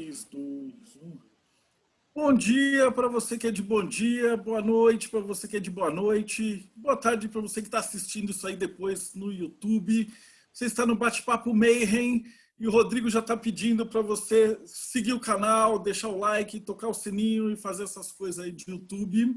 3 do Zoom. Bom dia para você que é de bom dia, boa noite para você que é de boa noite, boa tarde para você que está assistindo isso aí depois no YouTube. Você está no Bate-Papo Mayhem e o Rodrigo já está pedindo para você seguir o canal, deixar o like, tocar o sininho e fazer essas coisas aí de YouTube.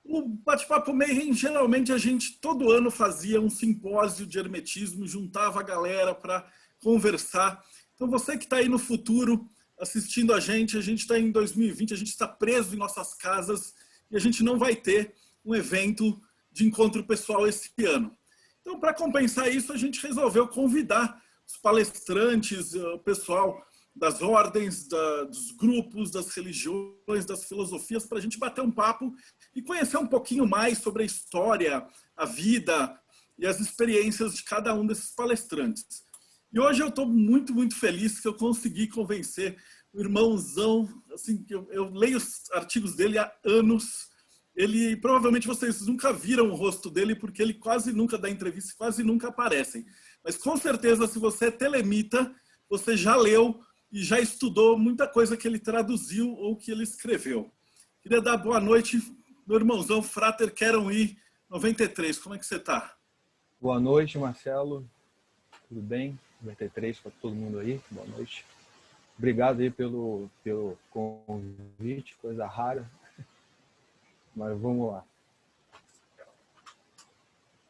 O Bate-Papo Mayhem, geralmente a gente todo ano fazia um simpósio de hermetismo, juntava a galera para conversar. Então você que está aí no futuro assistindo a gente está em 2020, a gente está preso em nossas casas e a gente não vai ter um evento de encontro pessoal esse ano. Então, para compensar isso, a gente resolveu convidar os palestrantes, o pessoal das ordens, dos grupos, das religiões, das filosofias, para a gente bater um papo e conhecer um pouquinho mais sobre a história, a vida e as experiências de cada um desses palestrantes. E hoje eu estou muito, muito feliz que eu consegui convencer o irmãozão, assim, eu leio os artigos dele há anos. Ele, provavelmente vocês nunca viram o rosto dele, porque ele quase nunca dá entrevista, quase nunca aparecem. Mas com certeza, se você é telemita, você já leu e já estudou muita coisa que ele traduziu ou que ele escreveu. Queria dar boa noite, meu irmãozão, Frater Queron I 93. Como é que você está? Boa noite, Marcelo. Tudo bem? 93 para todo mundo aí. Boa noite. Obrigado aí pelo convite, coisa rara. Mas vamos lá.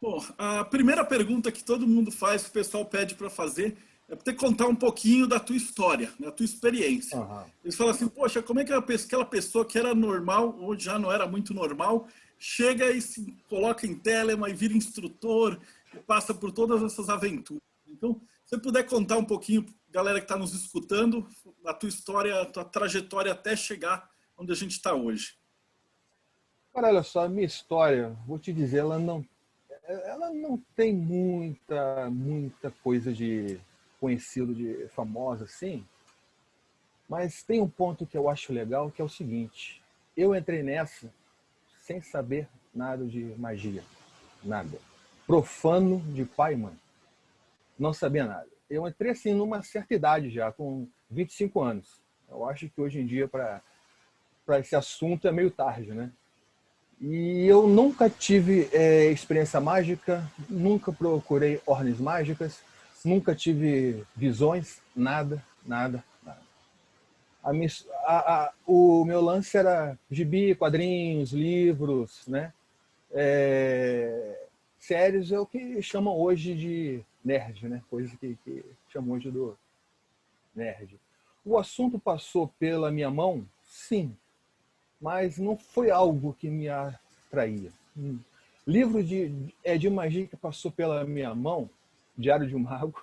Bom, a primeira pergunta que todo mundo faz, que o pessoal pede para fazer, é para você contar um pouquinho da tua história, da tua experiência. Uhum. Eles falam assim, poxa, como é que aquela pessoa que era normal, ou já não era muito normal, chega e se coloca em Telema e vira instrutor e passa por todas essas aventuras. Então, se você puder contar um pouquinho, galera que está nos escutando, a tua história, a tua trajetória até chegar onde a gente está hoje. Cara, olha só, a minha história, vou te dizer, ela não tem muita coisa de conhecido, de famosa assim, mas tem um ponto que eu acho legal, que é o seguinte: eu entrei nessa sem saber nada de magia, nada. Profano de pai e mãe. Não sabia nada. Eu entrei assim numa certa idade já, com 25 anos. Eu acho que hoje em dia, para esse assunto, é meio tarde, né? E eu nunca tive experiência mágica, nunca procurei ordens mágicas, nunca tive visões, nada. O meu lance era gibi, quadrinhos, livros, né? Séries é o que chamam hoje de nerd, né? Coisa que chamam hoje do nerd. O assunto passou pela minha mão, sim, mas não foi algo que me atraía. Livro de magia que passou pela minha mão, Diário de um Mago,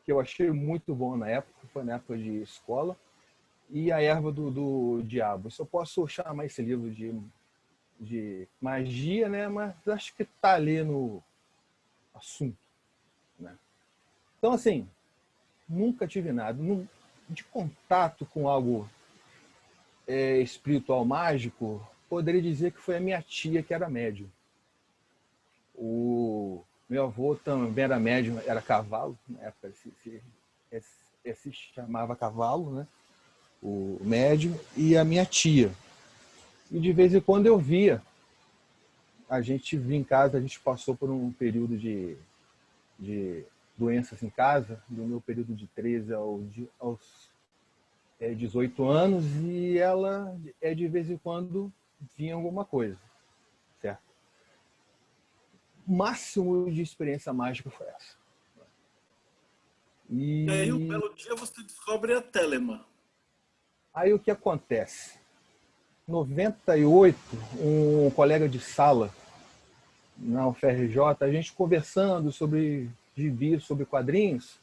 que eu achei muito bom na época, foi na época de escola, e A Erva do Diabo. Isso eu posso chamar esse livro de magia, né? Mas acho que está ali no assunto, né? Então, assim, nunca tive nada de contato com algo espiritual mágico. Poderia dizer que foi a minha tia que era médium. O meu avô também era médium, era cavalo, na época se chamava cavalo, né? O médium, e a minha tia. E de vez em quando eu via. A gente vinha em casa, a gente passou por um período de doenças em casa, do meu período de 13 aos 18 anos, e ela, de vez em quando, vinha alguma coisa, certo? O máximo de experiência mágica foi essa. E aí, um belo dia, você descobre a Telema. Aí o que acontece? Em 98, um colega de sala na UFRJ, a gente conversando sobre gibi, sobre quadrinhos,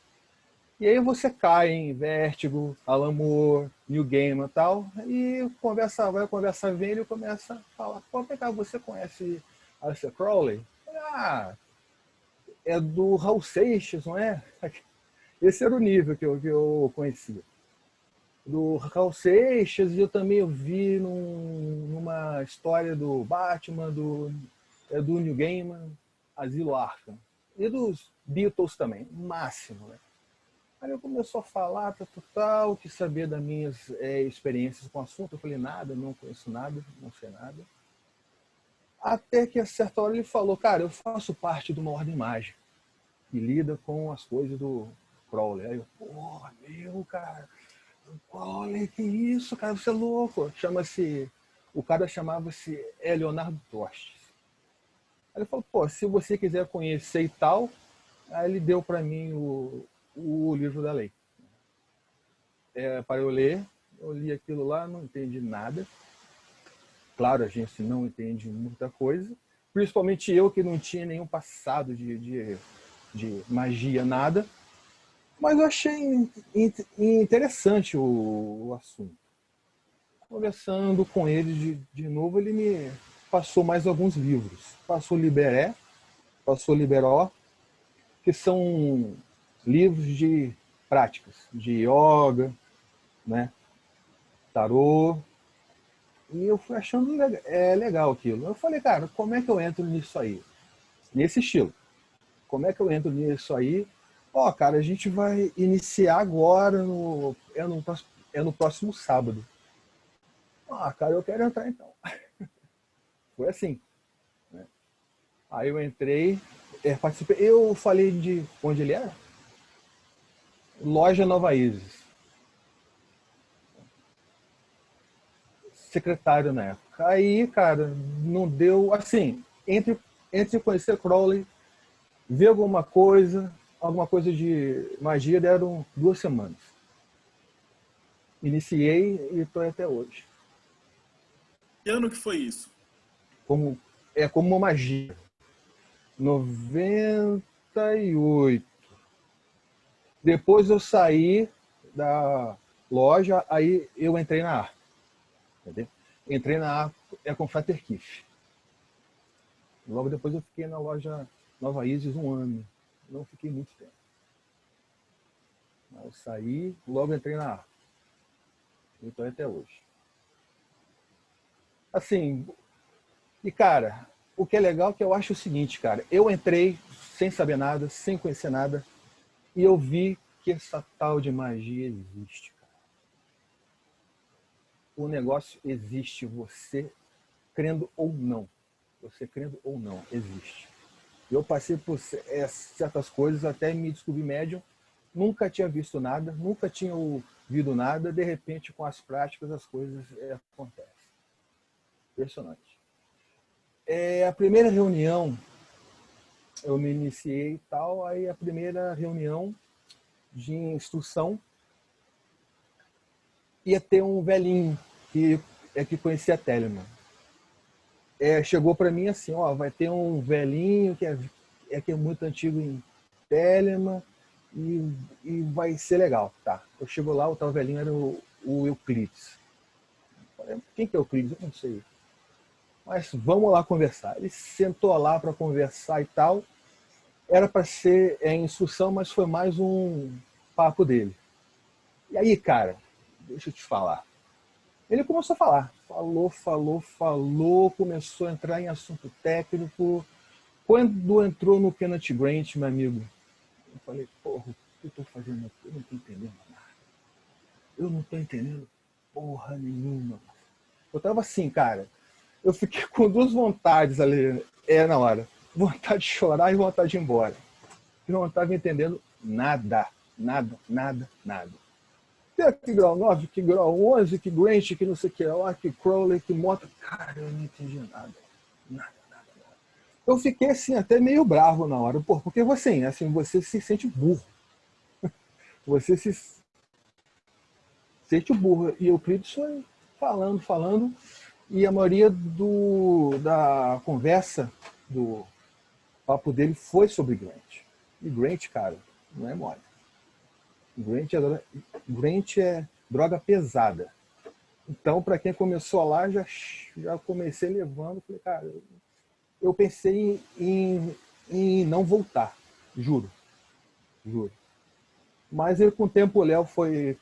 e aí você cai em Vértigo, Alan Moore, New Gaiman e tal, e conversa vai, conversa vem, ele começa a falar, pô, você conhece Aleister Crowley? Ah, é do Raul Seixas, não é? Esse era o nível que eu conhecia. Do Raul Seixas, e eu também vi numa história do Batman, do New Gaiman, Asilo Arkham. E dos Beatles também, máximo, né? Aí ele começou a falar, tal, que saber das minhas experiências com o assunto. Eu falei, nada, não conheço nada, não sei nada. Até que a certa hora ele falou, cara, eu faço parte de uma ordem mágica que lida com as coisas do Crowley. Aí eu, porra, meu, cara, Crowley, que isso, cara, você é louco. O cara chamava-se Leonardo Tostes. Aí ele falou, pô, se você quiser conhecer e tal, aí ele deu para mim o livro da lei. Para eu ler, eu li aquilo lá, não entendi nada. Claro, a gente não entende muita coisa, principalmente eu que não tinha nenhum passado de magia, nada, mas eu achei interessante o assunto. Conversando com ele de novo, ele me passou mais alguns livros. Passou Liberé, passou Liberó, que são livros de práticas, de yoga, né, tarô. E eu fui achando legal aquilo. Eu falei, cara, como é que eu entro nisso aí? Nesse estilo. Como é que eu entro nisso aí? Ó, cara, a gente vai iniciar agora, é no próximo sábado. Ah, cara, eu quero entrar então. Foi assim. Né? Aí eu entrei, participei. Eu falei de onde ele era? Loja Nova Isis. Secretário na época. Aí, cara, não deu. Assim, entre conhecer Crowley, ver alguma coisa de magia, deram 2 semanas. Iniciei e estou até hoje. Que ano que foi isso? Como uma magia. 98. Depois eu saí da loja, aí eu entrei na AR. Entendeu? Entrei na AR com Frater Kiff. Logo depois eu fiquei na loja Nova Isis 1 ano. Não fiquei muito tempo. Eu saí, logo entrei na AR. Então até hoje. Assim, e cara, o que é legal é que eu acho o seguinte, cara. Eu entrei sem saber nada, sem conhecer nada, e eu vi que essa tal de magia existe, cara. O negócio existe, você crendo ou não. Você crendo ou não, existe. Eu passei por certas coisas até me descobrir médium. Nunca tinha visto nada, nunca tinha ouvido nada. De repente, com as práticas, as coisas acontecem. Impressionante. A primeira reunião, eu me iniciei e tal, aí a primeira reunião de instrução ia ter um velhinho que conhecia a Telemann. Chegou para mim assim, ó, vai ter um velhinho que é muito antigo em Telemann e vai ser legal, tá? Eu chego lá, o tal velhinho era o Euclides. Quem que é o Euclides? Eu não sei. Mas vamos lá conversar. Ele sentou lá para conversar e tal. Era para ser instrução, mas foi mais um papo dele. E aí, cara, deixa eu te falar. Ele começou a falar. Falou, começou a entrar em assunto técnico. Quando entrou no Kenneth Grant, meu amigo, eu falei, porra, o que eu tô fazendo aqui? Eu não tô entendendo nada. Eu não tô entendendo porra nenhuma. Eu tava assim, cara. Eu fiquei com 2 vontades ali, na hora. Vontade de chorar e vontade de ir embora. Eu não estava entendendo nada. Que grau 9, que grau 11, que Grant, que não sei o que lá, que Crowley, que Mota. Cara, eu não entendi nada. Eu fiquei assim, até meio bravo na hora, porque assim, você se sente burro. Você se sente burro. E o Euclides foi falando, e a maioria da conversa, do papo dele foi sobre Grant. E Grant, cara, não é mole. Grant é droga pesada. Então, para quem começou lá, já comecei levando. Falei, cara, eu pensei em não voltar. Juro. Mas ele, com o tempo, o Léo foi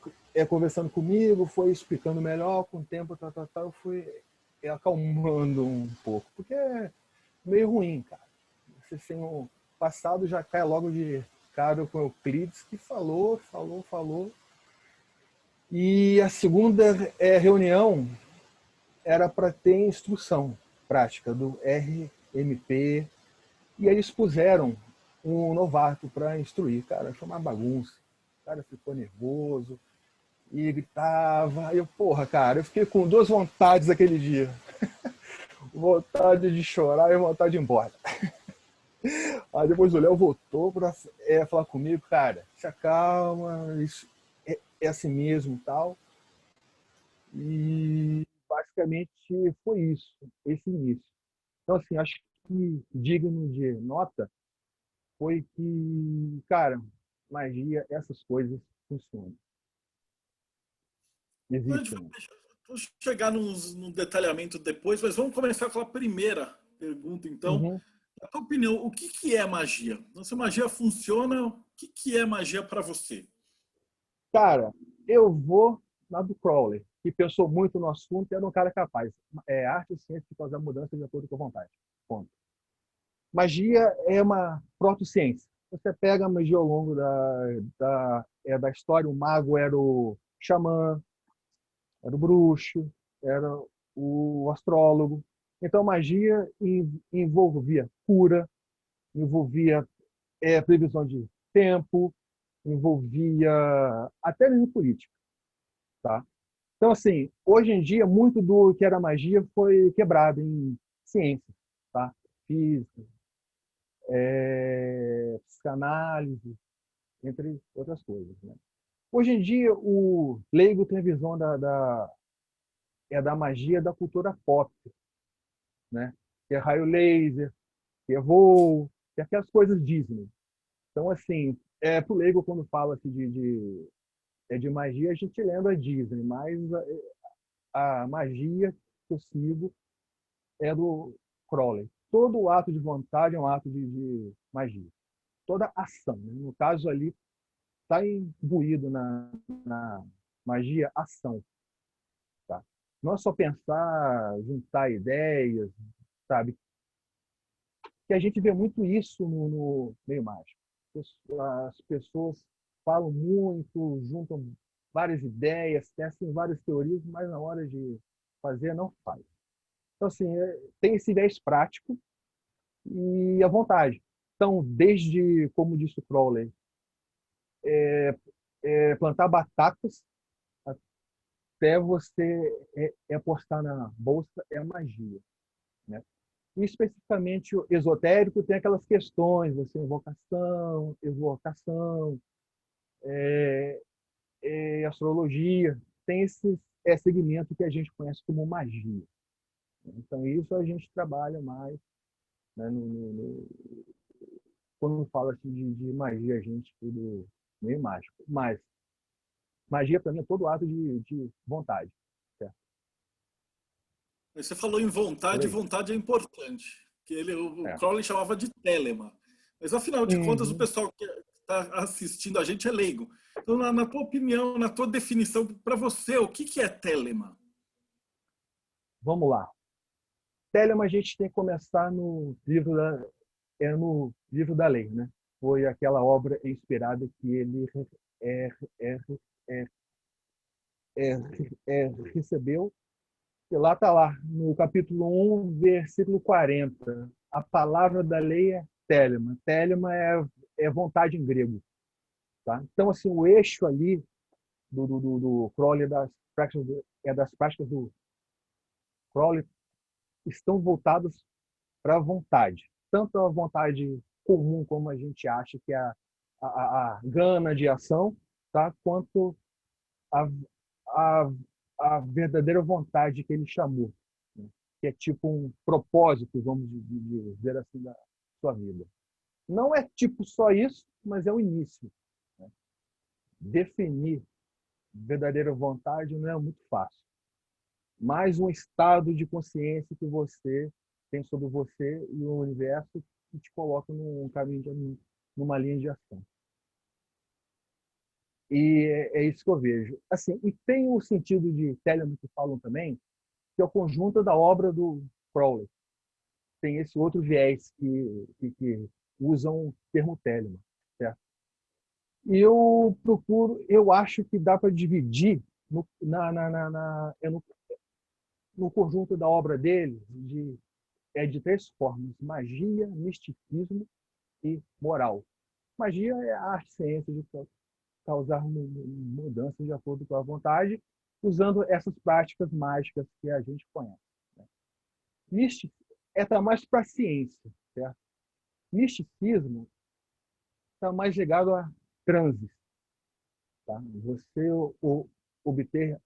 conversando comigo, foi explicando melhor. Com o tempo, eu fui acalmando um pouco. Porque é meio ruim, cara. Você sem o passado já cai logo de marcado com Euclides, que falou. E a segunda reunião era para ter instrução prática do RMP, e eles puseram um novato para instruir. Cara, foi uma bagunça. O cara ficou nervoso e gritava. Eu, porra, cara, eu fiquei com duas vontades aquele dia. Vontade de chorar e vontade de ir embora. Aí depois o Léo voltou para falar comigo, cara, se acalma, isso é assim mesmo, tal. E basicamente foi isso, esse início. Então, assim, acho que digno de nota foi que, cara, magia, essas coisas funcionam. Então, a gente Existem. vai chegar num detalhamento depois, mas vamos começar com a primeira pergunta, então. Uhum. Na tua opinião, o que é magia? Então, se magia funciona, o que é magia para você? Cara, eu vou na do Crowley, que pensou muito no assunto e era um cara capaz. É arte e ciência que causar mudança de acordo com a vontade. Ponto. Magia é uma protociência. Você pega a magia ao longo da história, o mago era o xamã, era o bruxo, era o astrólogo. Então, magia envolvia cura, envolvia previsão de tempo, envolvia até mesmo política. Tá? Então, assim, hoje em dia, muito do que era magia foi quebrado em ciência, tá? Física, psicanálise, entre outras coisas. Né? Hoje em dia, o leigo tem a visão da magia da cultura pop, né? Que é raio laser, que é voo, que é aquelas coisas Disney. Então, assim, pro leigo, quando fala assim, de magia, a gente lembra Disney, mas a magia que eu sigo é do Crowley. Todo ato de vontade é um ato de magia. Toda ação. Né? No caso ali, está imbuído na magia ação. Tá? Não é só pensar, juntar ideias, sabe? Que a gente vê muito isso no meio mágico. As pessoas falam muito, juntam várias ideias, testam várias teorias, mas na hora de fazer não faz. Então, assim, tem esse viés prático e a vontade. Então, desde, como disse o Crowley, plantar batatas até você apostar na bolsa é magia. Né? E especificamente o esotérico tem aquelas questões, você evocação, astrologia, tem esse segmento que a gente conhece como magia. Então, isso a gente trabalha mais, né, quando fala assim, de magia, a gente tudo meio mágico. Mas magia, para mim, é todo ato de vontade. Certo? Você falou em Por vontade, aí. vontade é importante. Que o É. Crowley chamava de telema. Mas afinal de contas, o Uhum. pessoal que está assistindo a gente é leigo. Então, na tua opinião, na tua definição, para você, o que é telema? Vamos lá. Telema a gente tem que começar no livro da lei, né? Foi aquela obra inspirada que ele é, é, é, é, recebeu. E lá está lá, no capítulo 1, versículo 40. A palavra da lei é telema. Telema é vontade em grego. Tá? Então, assim, o eixo ali do Crowley, das práticas do Crowley, estão voltadas para a vontade. Tanto a vontade comum, como a gente acha que é a gana de ação, tá? Quanto a, a, a verdadeira vontade que ele chamou, né? Que é tipo um propósito, vamos dizer assim, da sua vida. Não é tipo só isso, mas é o início. Né? Definir verdadeira vontade não é muito fácil. Mais um estado de consciência que você tem sobre você e o universo que te coloca num caminho, numa linha de ação. E é isso que eu vejo. Assim, e tem o sentido de Telemann que falam também, que é o conjunto da obra do Crowley. Tem esse outro viés que usam o termo Telemann, certo? Eu acho que dá para dividir no conjunto da obra dele de três formas: magia, misticismo e moral. Magia é a arte ciência de causar mudanças de acordo com a vontade, usando essas práticas mágicas que a gente conhece. Né? Místico está mais para a ciência, certo? Misticismo está mais ligado a transes, tá? Você obter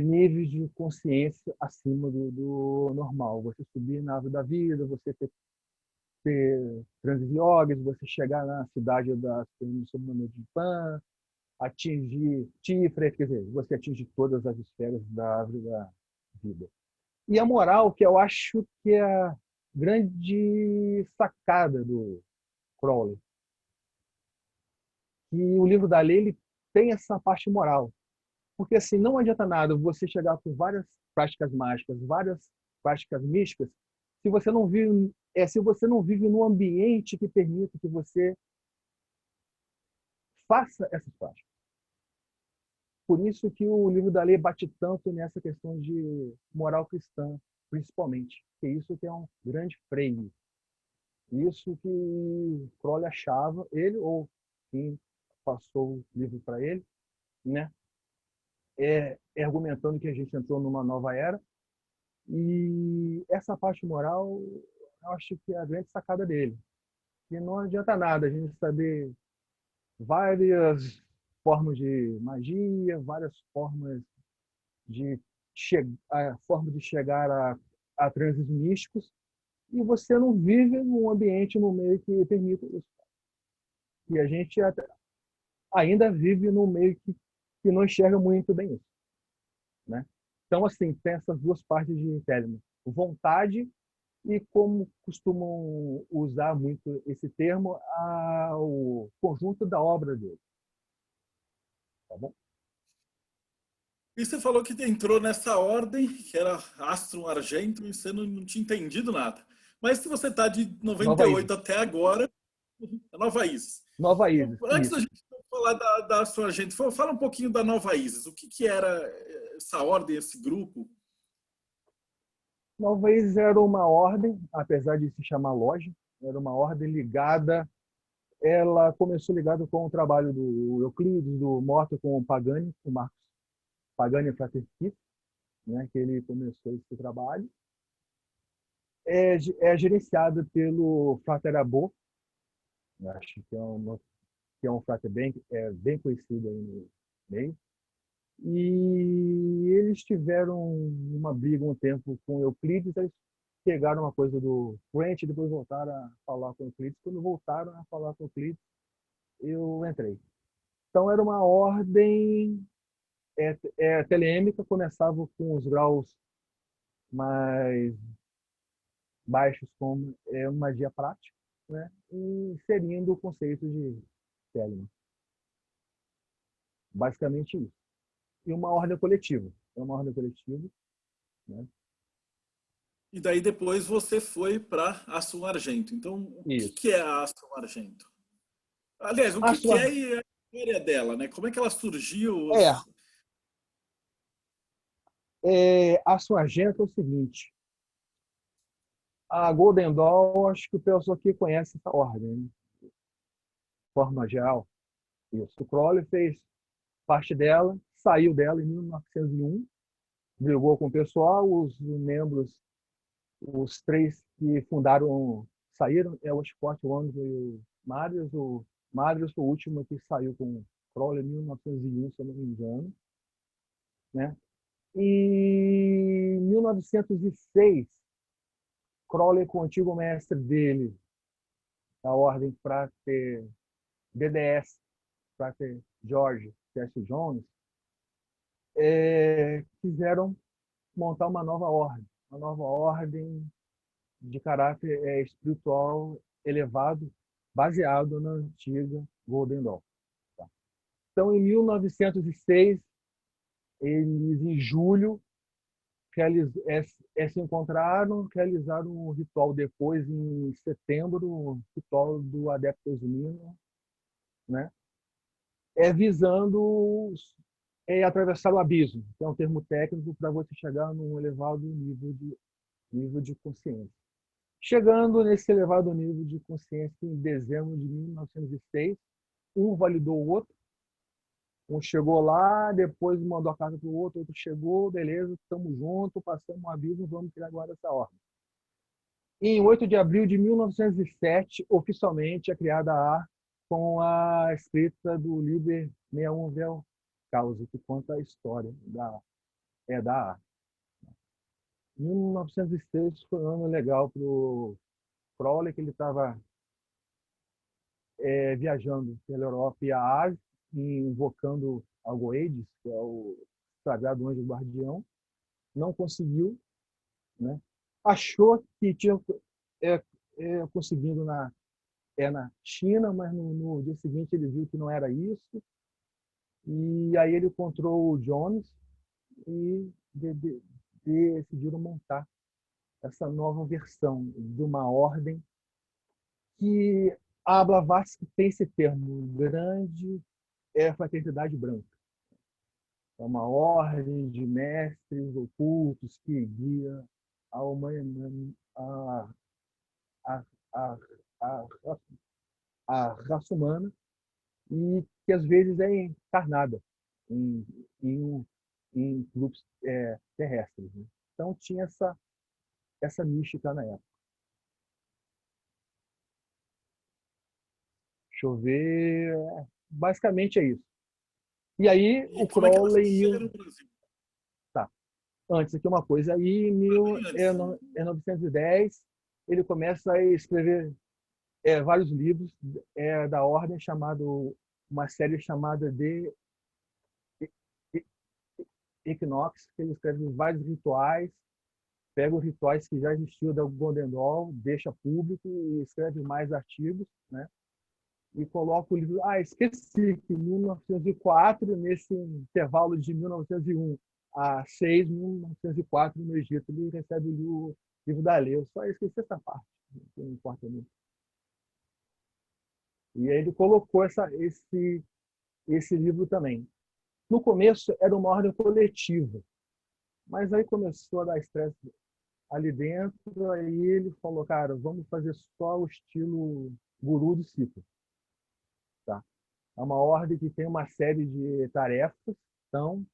níveis de consciência acima do normal. Você subir na árvore da vida, você ter transes yogis, você chegar na cidade da Sobremesa de Pan, atingir Tiferet, quer dizer, você atinge todas as esferas da árvore da vida. E a moral, que eu acho que é a grande sacada do Crowley, que o livro da lei ele tem essa parte moral. Porque assim, não adianta nada você chegar com várias práticas mágicas, várias práticas místicas, se você não vive num ambiente que permita que você faça essas práticas. Por isso que o livro da lei bate tanto nessa questão de moral cristã, principalmente. Que isso que é um grande freio. Isso que Crowley achava, ele ou quem passou o livro para ele, né? Argumentando que a gente entrou numa nova era. E essa parte moral, eu acho que é a grande sacada dele. E não adianta nada a gente saber várias formas de magia, várias formas de, forma de chegar a transes místicos, e você não vive num ambiente, no meio que permita isso. E a gente ainda vive num meio que não enxerga muito bem isso. Né? Então, assim, tem essas duas partes de Telemann. Vontade e, como costumam usar muito esse termo, o conjunto da obra dele. Tá bom? E você falou que entrou nessa ordem, que era Astrum Argento, e você não tinha entendido nada. Mas se você está de Nova Isis. 98 até agora, a Nova Isis. Nova Isis, Antes da isso. gente falar da Astrum Argento, fala um pouquinho da Nova Isis. O que era essa ordem, esse grupo? Nova Isis era uma ordem, apesar de se chamar loja, era uma ordem ligada. Ela começou ligada com o trabalho do Euclides, do Morto com o Pagani, o Marcos Pagani Fratercito, né, que ele começou esse trabalho. É gerenciada pelo Frater Abbo, acho que é um frater bem conhecido aí no meio. E eles tiveram uma briga um tempo com Euclides, eles pegaram uma coisa do French e depois voltaram a falar com Euclides. Quando voltaram a falar com Euclides, eu entrei. Então era uma ordem telêmica, começava com os graus mais baixos, como magia prática, né? E inserindo o conceito de Telemann. Basicamente isso. E uma ordem coletiva. É uma ordem coletiva, né? E daí depois você foi para Astrum Argento. Então, o Isso. que é a Astrum Argento? Aliás, o A que sua é e a história dela, né? Como é que ela surgiu? é, a sua agenda é o seguinte: a Golden Dawn, acho que o pessoal aqui conhece essa ordem, né? De forma geral. Isso. O Crowley fez parte dela, saiu dela em 1901, brigou com o pessoal, os membros, os três que fundaram, saíram, o Scott, o Andrew e o Marius. O Marius foi o último que saiu com o Crowley em 1901, se eu não me engano. Né? E em 1906, Crowley, com o antigo mestre dele, a ordem Frater DDS, Frater George C.S. Jones, quiseram montar uma nova ordem de caráter espiritual elevado, baseado na antiga Golden Dawn. Tá? Então, em 1906, eles, em julho, se encontraram, realizaram um ritual depois, em setembro, um ritual do Adeptus Mínimo, né? visando atravessar o abismo, que é um termo técnico para você chegar num elevado nível de consciência. Chegando nesse elevado nível de consciência em dezembro de 1906, um validou o outro, um chegou lá, depois mandou a carta para o outro chegou, beleza, estamos juntos, passamos um abismo, vamos criar agora essa ordem. Em 8 de abril de 1907, oficialmente é criada a AR, com a escrita do Liber 61 Vel Causa, que conta a história da AR. 1906 foi um ano legal para o Crowley, que ele estava viajando pela Europa e a Ásia, invocando Algoides, que é o sagrado anjo guardião. Não conseguiu, né? Achou que tinha conseguido na China, mas no dia seguinte ele viu que não era isso. E aí ele encontrou o Jones e decidiram montar essa nova versão de uma ordem que a Blavatsky tem esse termo, grande fraternidade branca. É uma ordem de mestres ocultos que guia a humanidade, a, a, a, a raça humana, e que às vezes é encarnada em, em, em grupos terrestres. Né? Então tinha essa mística na época. Deixa eu ver. Basicamente é isso. E aí E o como é que ela Crowley. chega no Brasil? Tá. Antes aqui uma coisa. Aí em Bem antes. 1910 ele começa a escrever vários livros da ordem, uma série chamada de Equinox, que ele escreve vários rituais, pega os rituais que já existiam da Golden Dawn, deixa público e escreve mais artigos, né? E coloca o livro. Esqueci que em 1904, nesse intervalo de 1901 a 6, 1904, no Egito, ele recebe o livro da lei. Eu só esqueci essa parte, não importa muito. E aí ele colocou esse livro também. No começo era uma ordem coletiva, mas aí começou a dar estresse ali dentro, aí ele falou, cara, vamos fazer só o estilo guru-discípulo. Tá? É uma ordem que tem uma série de tarefas, então,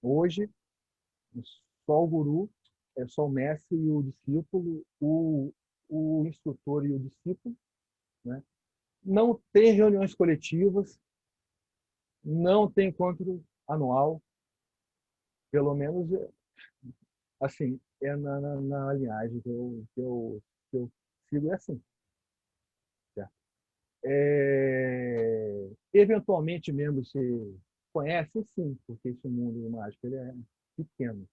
hoje, só o guru, é só o mestre e o discípulo, o instrutor e o discípulo, né? Não tem reuniões coletivas, não tem encontro anual, pelo menos assim, na linhagem que eu sigo, é assim. Certo? Eventualmente, membros se conhecem, sim, porque esse mundo mágico ele é pequeno.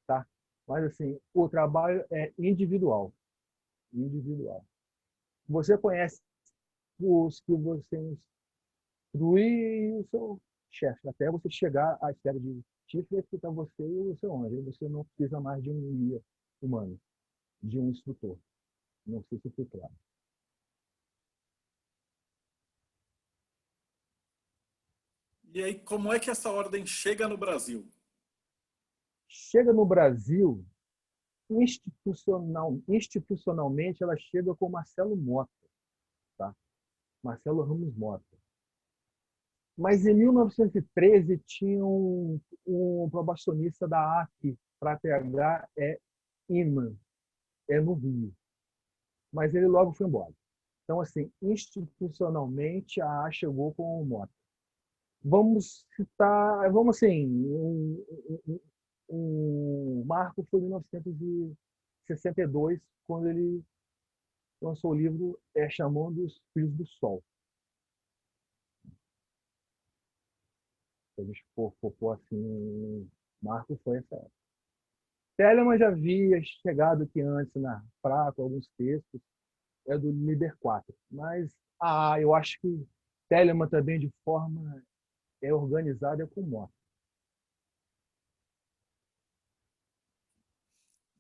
Tá? Mas, assim, o trabalho é individual. Individual. Você conhece os que você instrui e o seu chefe, até você chegar à esfera de chifre, que está você e o seu anjo. Você não precisa mais de um guia humano, de um instrutor. Não sei se foi claro. E aí, como é que essa ordem chega no Brasil? Chega no Brasil, institucionalmente, ela chega com Marcelo Mota, tá? Marcelo Ramos Mota. Mas em 1913 tinha um probacionista da AQ para TH, Inman, no Rio. Mas ele logo foi embora. Então, assim, institucionalmente, a A chegou com o Mota. Vamos citar, vamos assim, um marco foi em 1962, quando ele lançou o livro chamando os Filhos do Sol. Se a gente for assim, marco foi essa época. Telemann já havia chegado aqui antes na Fraco, alguns textos, do Liber 4. Mas eu acho que Telemann também, de forma organizada, é com Mota.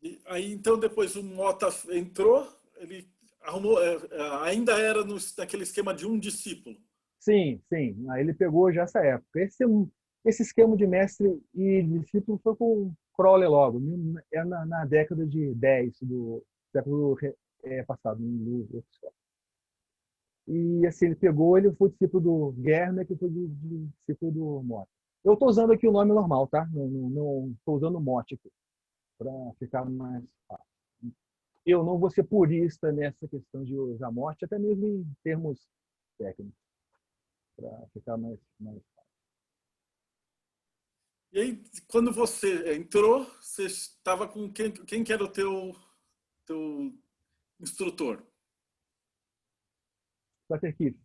E aí, então, depois o Mota entrou, ele arrumou, ainda era naquele esquema de um discípulo. Sim, sim. Aí ele pegou já essa época. Esse esquema de mestre e discípulo foi com Crowley logo, na década de 10 do século passado. E assim, ele foi discípulo do Germer, que foi discípulo do Motte. Eu estou usando aqui o nome normal, tá? Não estou usando o Motte aqui, para ficar mais fácil. Eu não vou ser purista nessa questão de usar Motte, até mesmo em termos técnicos, para ficar mais fácil. E aí, quando você entrou, você estava com quem que era o teu instrutor? Prater Kiff.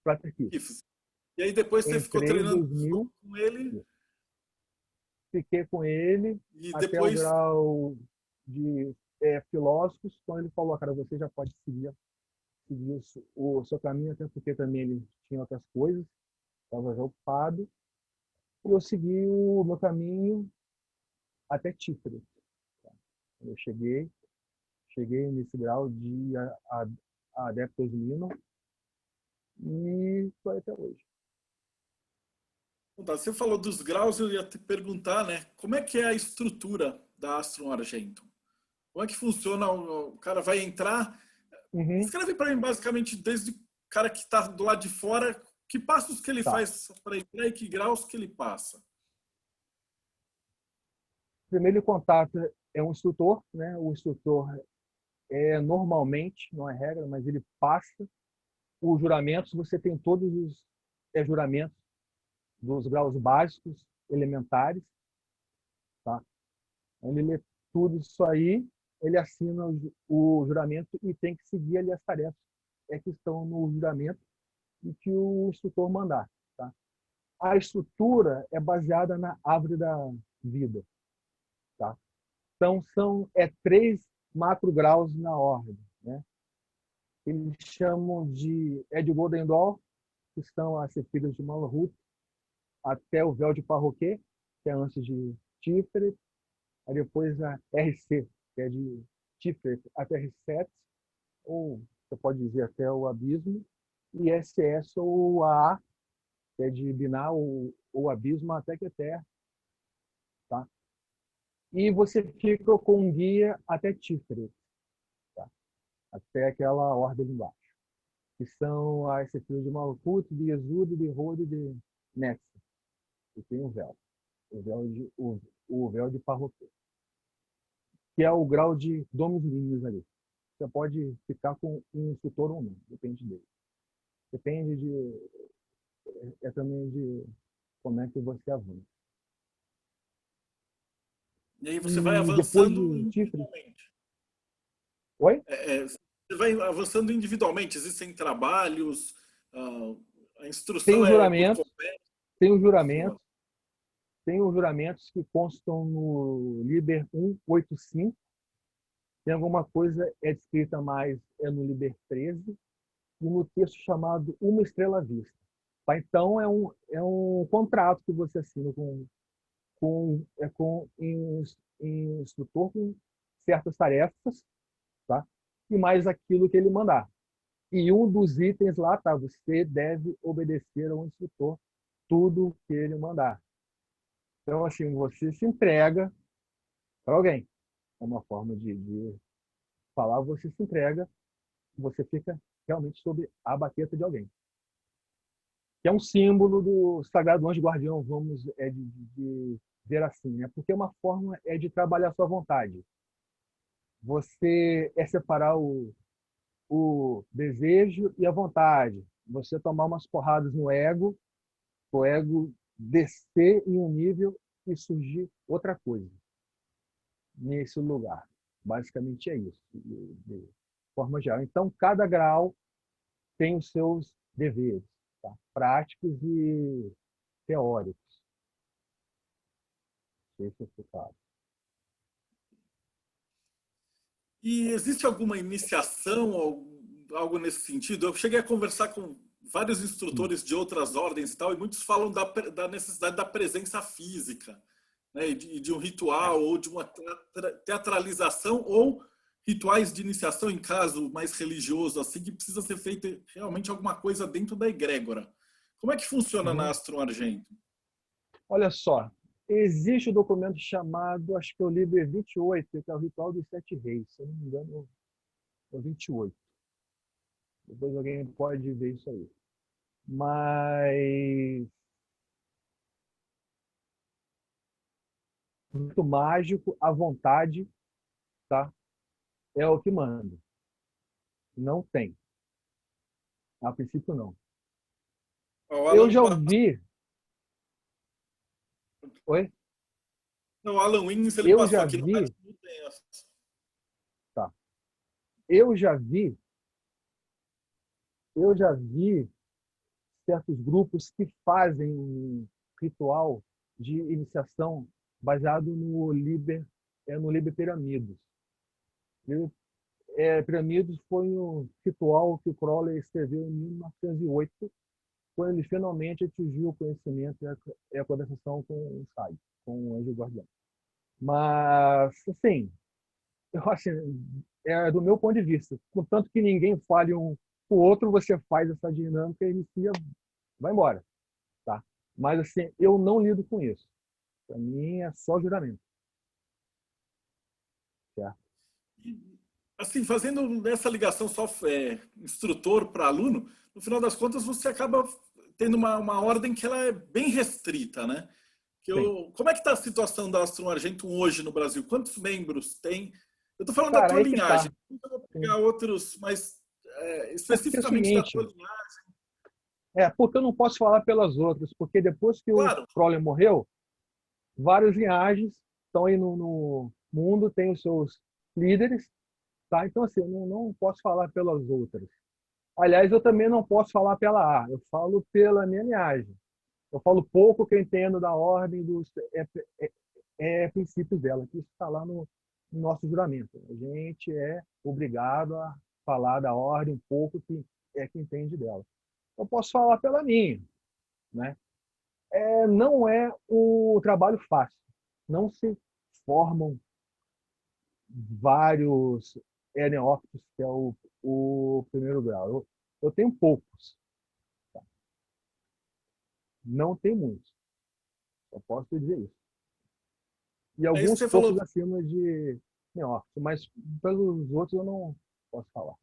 Prater Kiff. E aí depois você ficou Entrei em treinando 2000, com ele fiquei com ele e até o depois... grau de filósofos, quando ele falou, cara, você já pode seguir o seu caminho, até porque também ele tinha outras coisas, estava já ocupado, e eu segui o meu caminho até Tiferet. Eu cheguei nesse grau de Adeptus Minor e foi até hoje. Você falou dos graus, eu ia te perguntar, né? Como é que é a estrutura da Astron Argento? Como é que funciona? O cara vai entrar... Uhum. Escreve para mim basicamente desde o cara que está do lado de fora, que passos que ele Tá. faz para entrar e que graus que ele passa. Primeiro contato é um instrutor, né? O instrutor normalmente, não é regra, mas ele passa os juramentos. Você tem todos os juramentos dos graus básicos, elementares, tá? Ele lê tudo isso aí, ele assina o juramento e tem que seguir ali as tarefas que estão no juramento e que o instrutor mandar, tá? A estrutura é baseada na árvore da vida, tá? Então são 3 macrograus na ordem, né? Eles chamam de Golden Dawn, que são as Sefirot de Malhut, até o véu de Parroquet, que é antes de Tiferet, aí depois a RC, que é de Tiferet até R7, ou você pode dizer até o abismo, e SS ou AA, que é de Binah ou abismo até Keter, tá? E você fica com um guia até Tiferet, tá? Até aquela ordem ali embaixo, que são as Sefirot de Malkut, de Yesud, de Hod e de Netzach, e tem o véu de Parroquet, que é o grau de domos líneos ali. Você pode ficar com um instrutor ou não, depende dele. Depende também de como é que você avança. E aí você vai E depois avançando de Tiferet... individualmente. Oi? Você vai avançando individualmente. Existem trabalhos, a Tem instrução os é por juramentos, conversa. tem os juramentos, tem os juramentos que constam no Liber 185. Tem alguma coisa descrita mais no Liber 13 e no texto chamado Uma Estrela à Vista. Tá? Então, é um contrato que você assina com instrutor com certas tarefas, tá? E mais aquilo que ele mandar. E um dos itens lá tá, você deve obedecer ao instrutor tudo que ele mandar. Então, assim, você se entrega para alguém. É uma forma de falar, você se entrega, você fica realmente sob a baqueta de alguém. Que é um símbolo do Sagrado Anjo Guardião, vamos de ver assim, né? Porque uma forma de trabalhar a sua vontade. Você separar o desejo e a vontade. Você tomar umas porradas no ego, o ego descer em um nível e surgir outra coisa nesse lugar. Basicamente é isso, de forma geral. Então, cada grau tem os seus deveres, tá? Práticos e teóricos. Não sei se é claro. E existe alguma iniciação, algo nesse sentido? Eu cheguei a conversar com vários instrutores de outras ordens e tal, e muitos falam da necessidade da presença física, né? E de um ritual, ou de uma teatralização, ou rituais de iniciação, em caso mais religioso, assim, que precisa ser feita realmente alguma coisa dentro da egrégora. Como é que funciona na Uhum. Astrum Argento? Olha só, existe um documento chamado, acho que é o Liber 28, que é o Ritual dos Sete Reis. Se eu não me engano, é o 28. Depois alguém pode ver isso aí. Mas muito mágico, à vontade, tá? É o que manda. Não tem. A princípio, não. O Eu Alan, já ouvi. Oi? o Alan Wins, ele Eu passou já aqui no Brasil, vi. não tem essa. Tá. Eu já vi. Eu já vi certos grupos que fazem um ritual de iniciação baseado no Liber Piramidos. Piramidos foi um ritual que o Crowley escreveu em 1908, quando ele finalmente atingiu o conhecimento e a conversação com o Sai, com o anjo guardião. Mas, assim, eu acho, do meu ponto de vista, contanto que ninguém fale um o outro, você faz essa dinâmica e inicia, vai embora, tá? Mas, assim, eu não lido com isso. Para mim, é só juramento, certo? Assim, fazendo essa ligação só instrutor para aluno, no final das contas você acaba tendo uma ordem que ela é bem restrita, né? Sim. Como é que está a situação da Astrum Argentum hoje no Brasil? Quantos membros tem? Eu estou falando da Cara, tua aí que linhagem. tá. Eu vou pegar Sim. outros, mas Porque é o especificamente da tua seguinte, linhagem. porque eu não posso falar pelas outras, porque depois que o Claro, Crowley morreu, várias linhagens estão aí no mundo, tem os seus líderes, tá? Então, assim, eu não posso falar pelas outras. Aliás, eu também não posso falar pela A, eu falo pela minha linhagem. Eu falo pouco que eu entendo da ordem dos princípios dela, que isso está lá no nosso juramento. A gente é obrigado a falar da ordem um pouco que entende dela. Eu posso falar pela minha, né? Não é o trabalho fácil. Não se formam vários neófitos, que é o primeiro grau. Eu tenho poucos, não tem muitos. Eu posso dizer isso. E é isso que alguns você falou. poucos acima de neófitos, mas pelos outros eu não posso falar.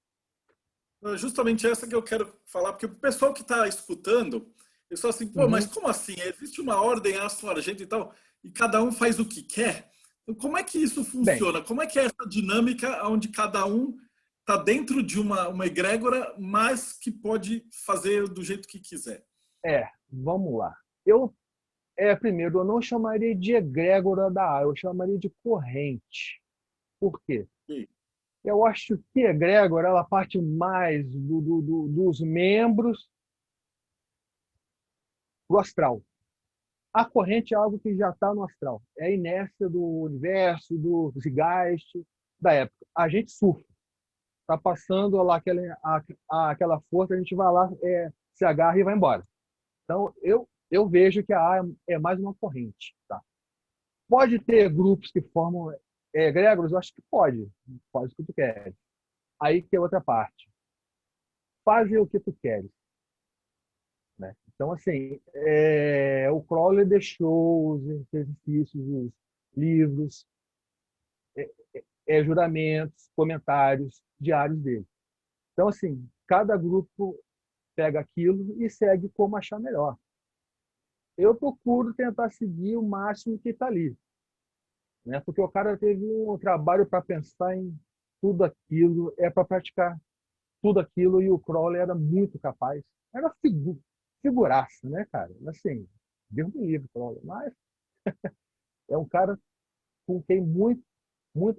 Justamente essa que eu quero falar, porque o pessoal que está escutando, eu sou assim, pô, mas Uhum. como assim? Existe uma ordem Astro Argento e tal, e cada um faz o que quer? Então, como é que isso Bem, funciona? Como é que é essa dinâmica onde cada um está dentro de uma egrégora, mas que pode fazer do jeito que quiser? vamos lá. Primeiro, eu não chamaria de egrégora da A, eu chamaria de corrente. Por quê? E Eu acho que egrégora ela parte mais dos membros do astral. A corrente é algo que já está no astral. É a inércia do universo, do zeitgeist da época. A gente surfa. Está passando lá aquela força, a gente vai lá, se agarra e vai embora. Então, eu vejo que a A é mais uma corrente. Tá? Pode ter grupos que formam egrégoras? Eu acho que pode. Faz o que tu queres. Aí que é outra parte. Faze o que tu queres. Né? Então, assim, o Crowley deixou os exercícios, os livros, juramentos, comentários diários dele. Então, assim, cada grupo pega aquilo e segue como achar melhor. Eu procuro tentar seguir o máximo que está ali, né? Porque o cara teve um trabalho para pensar em tudo aquilo, para praticar tudo aquilo, e o Crowley era muito capaz. Era figuraça, né, cara? Assim, Deus me livre, Crowley. Mas é um cara com quem muito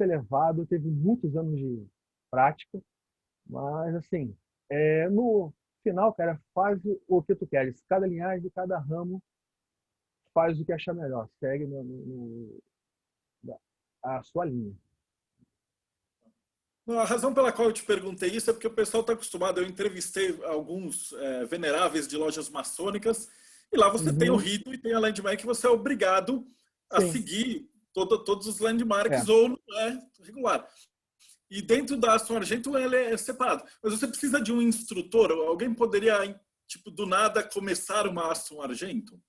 elevado, teve muitos anos de prática, mas, assim, no final, cara, faz o que tu queres. Cada linhagem, cada ramo faz o que achar melhor. Segue a sua linha. não, a razão pela qual eu te perguntei isso é porque o pessoal está acostumado. Eu entrevistei alguns veneráveis de lojas maçônicas e lá você tem o Uhum. rito e tem a landmark que você é obrigado a Sim, seguir todos os landmarks é. ou não é regular. E dentro da Astro Argento ele é separado. Mas você precisa de um instrutor. Alguém poderia tipo, do nada começar uma Aston Argento?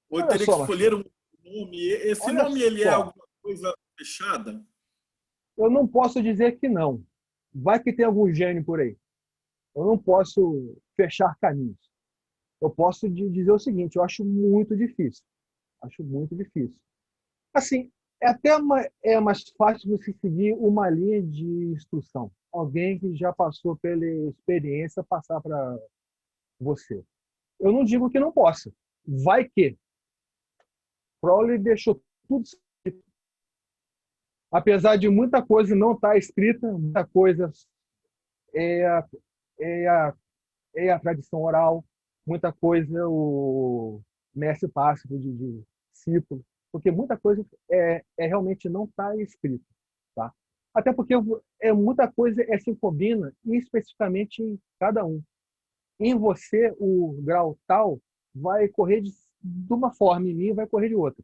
Ou eu Olha teria que só, escolher Marcelo, um nome? Esse olha nome, ele é só. alguma coisa fechada? Eu não posso dizer que não. Vai que tem algum gênio por aí. Eu não posso fechar caminhos. Eu posso dizer o seguinte, eu acho muito difícil. Acho muito difícil. Assim, é mais fácil você seguir uma linha de instrução. Alguém que já passou pela experiência passar para você. Eu não digo que não possa. Vai que. Crowley deixou tudo escrito. Apesar de muita coisa não estar escrita, muita coisa é a, é a, é a tradição oral, muita coisa o mestre passa de discípulo, porque muita coisa realmente não está escrita. Tá? Até porque muita coisa se combina especificamente em cada um. Em você, o grau tal vai correr de uma forma, em mim vai correr de outra.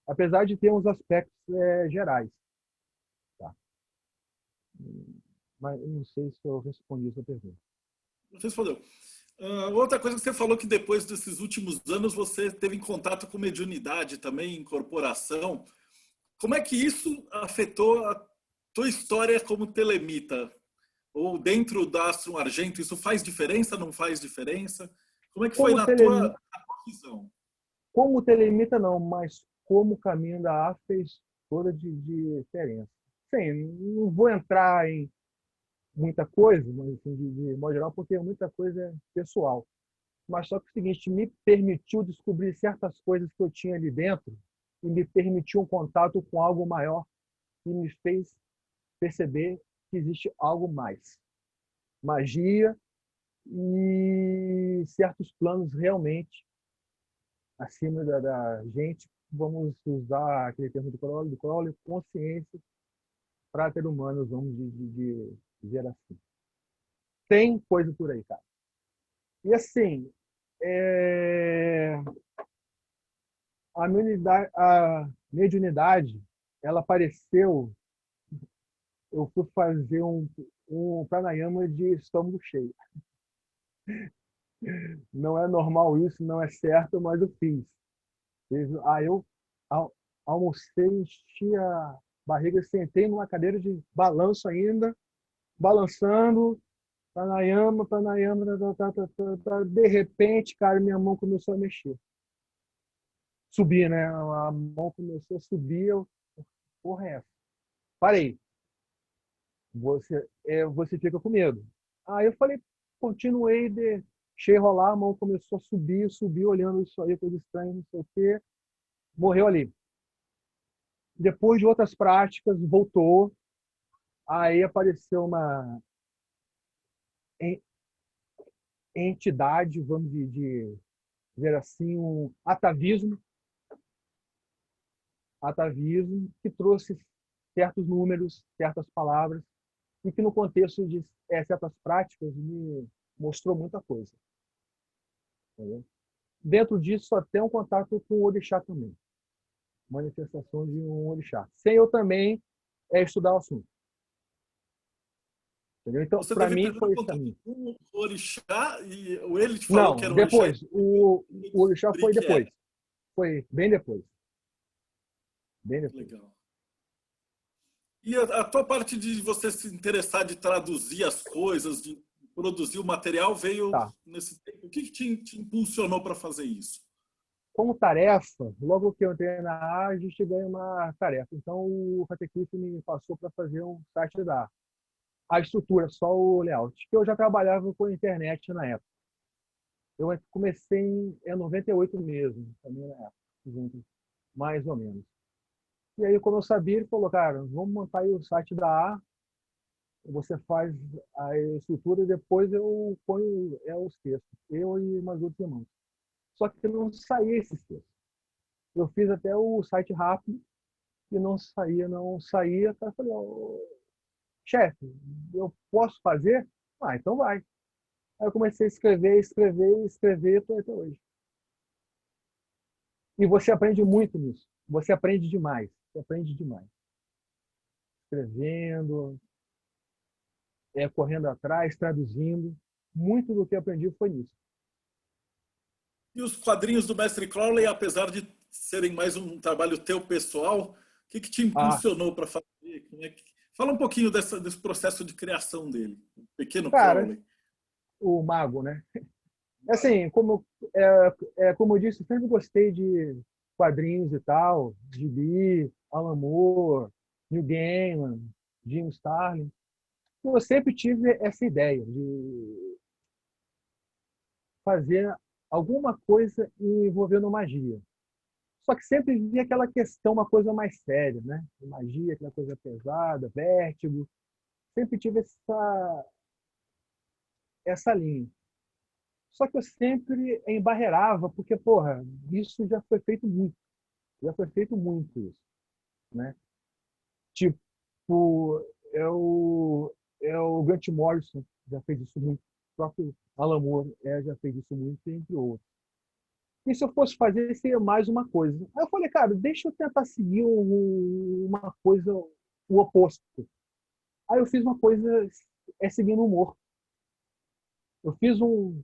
Apesar de ter uns aspectos gerais. Tá? Mas eu não sei se eu respondi a sua pergunta. Você respondeu. Outra coisa que você falou que depois desses últimos anos você teve em contato com mediunidade também, incorporação. Como é que isso afetou a tua história como telemita? Ou dentro da Astrum Argento, isso faz diferença, não faz diferença? Como é que foi Como, na tele, tua visão? como telemita, não, mas como caminho da A fez toda de diferença. Sim, não vou entrar em muita coisa, mas assim, de modo geral, porque muita coisa é pessoal. Mas só que é o seguinte, me permitiu descobrir certas coisas que eu tinha ali dentro e me permitiu um contato com algo maior e me fez perceber que existe algo mais. Magia e certos planos realmente acima da gente. Vamos usar aquele termo do Crowley, consciência para ter humanos, vamos de dizer assim. Tem coisa por aí, cara. E assim, é... a mediunidade, ela apareceu. Eu fui fazer um pranayama de estômago cheio. Não é normal isso, não é certo, mas eu fiz. Aí eu almocei, enchi a barriga, sentei numa cadeira de balanço ainda, balançando, pranayama, pranayama, de repente, cara, minha mão começou a mexer. Subir, né? A mão começou a subir, eu, porra, é essa? Parei. Você fica com medo. Aí eu falei, continuei, deixei rolar, a mão começou a subir, subir, olhando isso aí, coisa estranha, não sei o quê. Morreu ali. Depois de outras práticas, voltou. Aí apareceu uma entidade, vamos dizer assim, um atavismo que trouxe certos números, certas palavras, e que no contexto de certas práticas me mostrou muita coisa. Entendeu? Dentro disso, só tem um contato com o orixá também. Manifestação de um orixá. Sem eu também estudar o assunto. Entendeu? Então, Você para teve mim, primeiro foi esse contato caminho. com o orixá e ele te falou que Não, era um orixá e depois. O orixá descobri foi que era. depois. Foi bem depois. Bem depois. Legal. E a tua parte de você se interessar de traduzir as coisas, de produzir o material, veio Tá. nesse tempo. O que te impulsionou para fazer isso? Como tarefa, logo que eu entrei na A, a gente ganha uma tarefa. Então, o Catequista me passou para fazer um site da A. A estrutura, só o layout. Que eu já trabalhava com internet na época. Eu comecei em 98 mesmo, também na época, junto, mais ou menos. E aí, como eu sabia, ele falou, cara, vamos montar aí o site da A, você faz a estrutura e depois eu ponho os textos, eu e mais outros irmãos. Só que não saía esses textos. Eu fiz até o site rápido e não saía, não saía. O cara falou, chefe, eu posso fazer? Ah, então vai. Aí eu comecei a escrever, escrever, escrever, estou até hoje. E você aprende muito nisso. Você aprende demais. Você aprende demais. Escrevendo, correndo atrás, traduzindo. muito do que aprendi foi nisso. E os quadrinhos do Mestre Crowley, apesar de serem mais um trabalho teu pessoal, o que te Ah, impulsionou para fazer? Fala um pouquinho desse processo de criação dele, o pequeno cara, Crowley. o Mago, né? Assim, como eu disse, eu sempre gostei de quadrinhos e tal, gibi, Alan Moore, Neil Gaiman, Jim Starlin. Eu sempre tive essa ideia de fazer alguma coisa envolvendo magia. Só que sempre via aquela questão, uma coisa mais séria, né? Magia, aquela coisa pesada, vértigo. Sempre tive essa linha. Só que eu sempre embarreirava, porque, porra, isso já foi feito muito. Já foi feito muito isso, né? Tipo, é o Grant Morrison já fez isso muito. O próprio Alan Moore já fez isso muito, entre outros. E se eu fosse fazer, seria mais uma coisa. Aí eu falei, cara, deixa eu tentar seguir uma coisa, o oposto. Aí eu fiz uma coisa seguindo o humor. Eu fiz um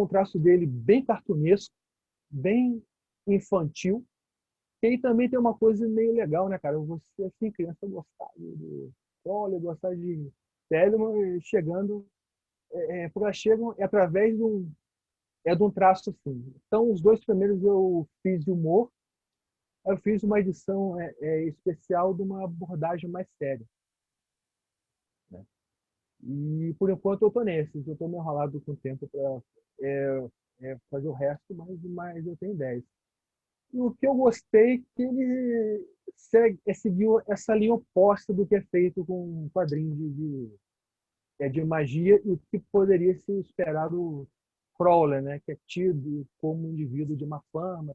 traço dele bem cartunesco, bem infantil. E aí também tem uma coisa meio legal, né, cara? Você, assim, criança, gostar de olha, gostar de Telemann, chegando, chegam através de um traço assim. Então, os dois primeiros eu fiz de humor, eu fiz uma edição especial de uma abordagem mais séria, né? E por enquanto eu estou nesses, eu estou meio enrolado com o tempo para fazer o resto, mas eu tenho 10. E o que eu gostei é que ele seguiu essa linha oposta do que é feito com um quadrinho de magia e o que poderia ser esperado Crowley, né, que é tido como um indivíduo de má fama,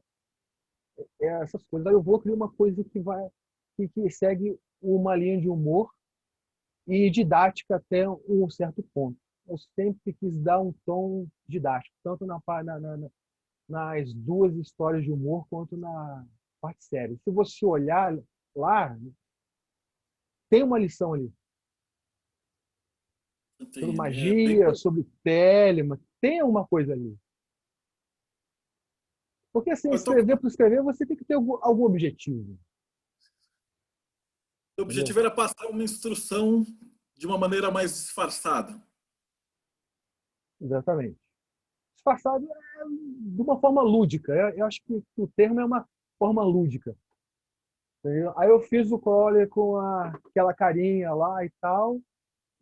essas coisas. Aí eu vou criar uma coisa que segue uma linha de humor e didática até um certo ponto. Eu sempre quis dar um tom didático, tanto nas duas histórias de humor quanto na parte séria. Se você olhar lá, tem uma lição ali sobre Entendi. É bem. magia, sobre pele, mas tem uma coisa ali. Porque assim, Eu tô... escrever por escrever, você tem que ter algum objetivo. O Entendeu? objetivo era passar uma instrução de uma maneira mais disfarçada. Exatamente. Disfarçado de uma forma lúdica. Eu acho que o termo é uma forma lúdica. Entendeu? Aí eu fiz o Crowley com aquela carinha lá e tal,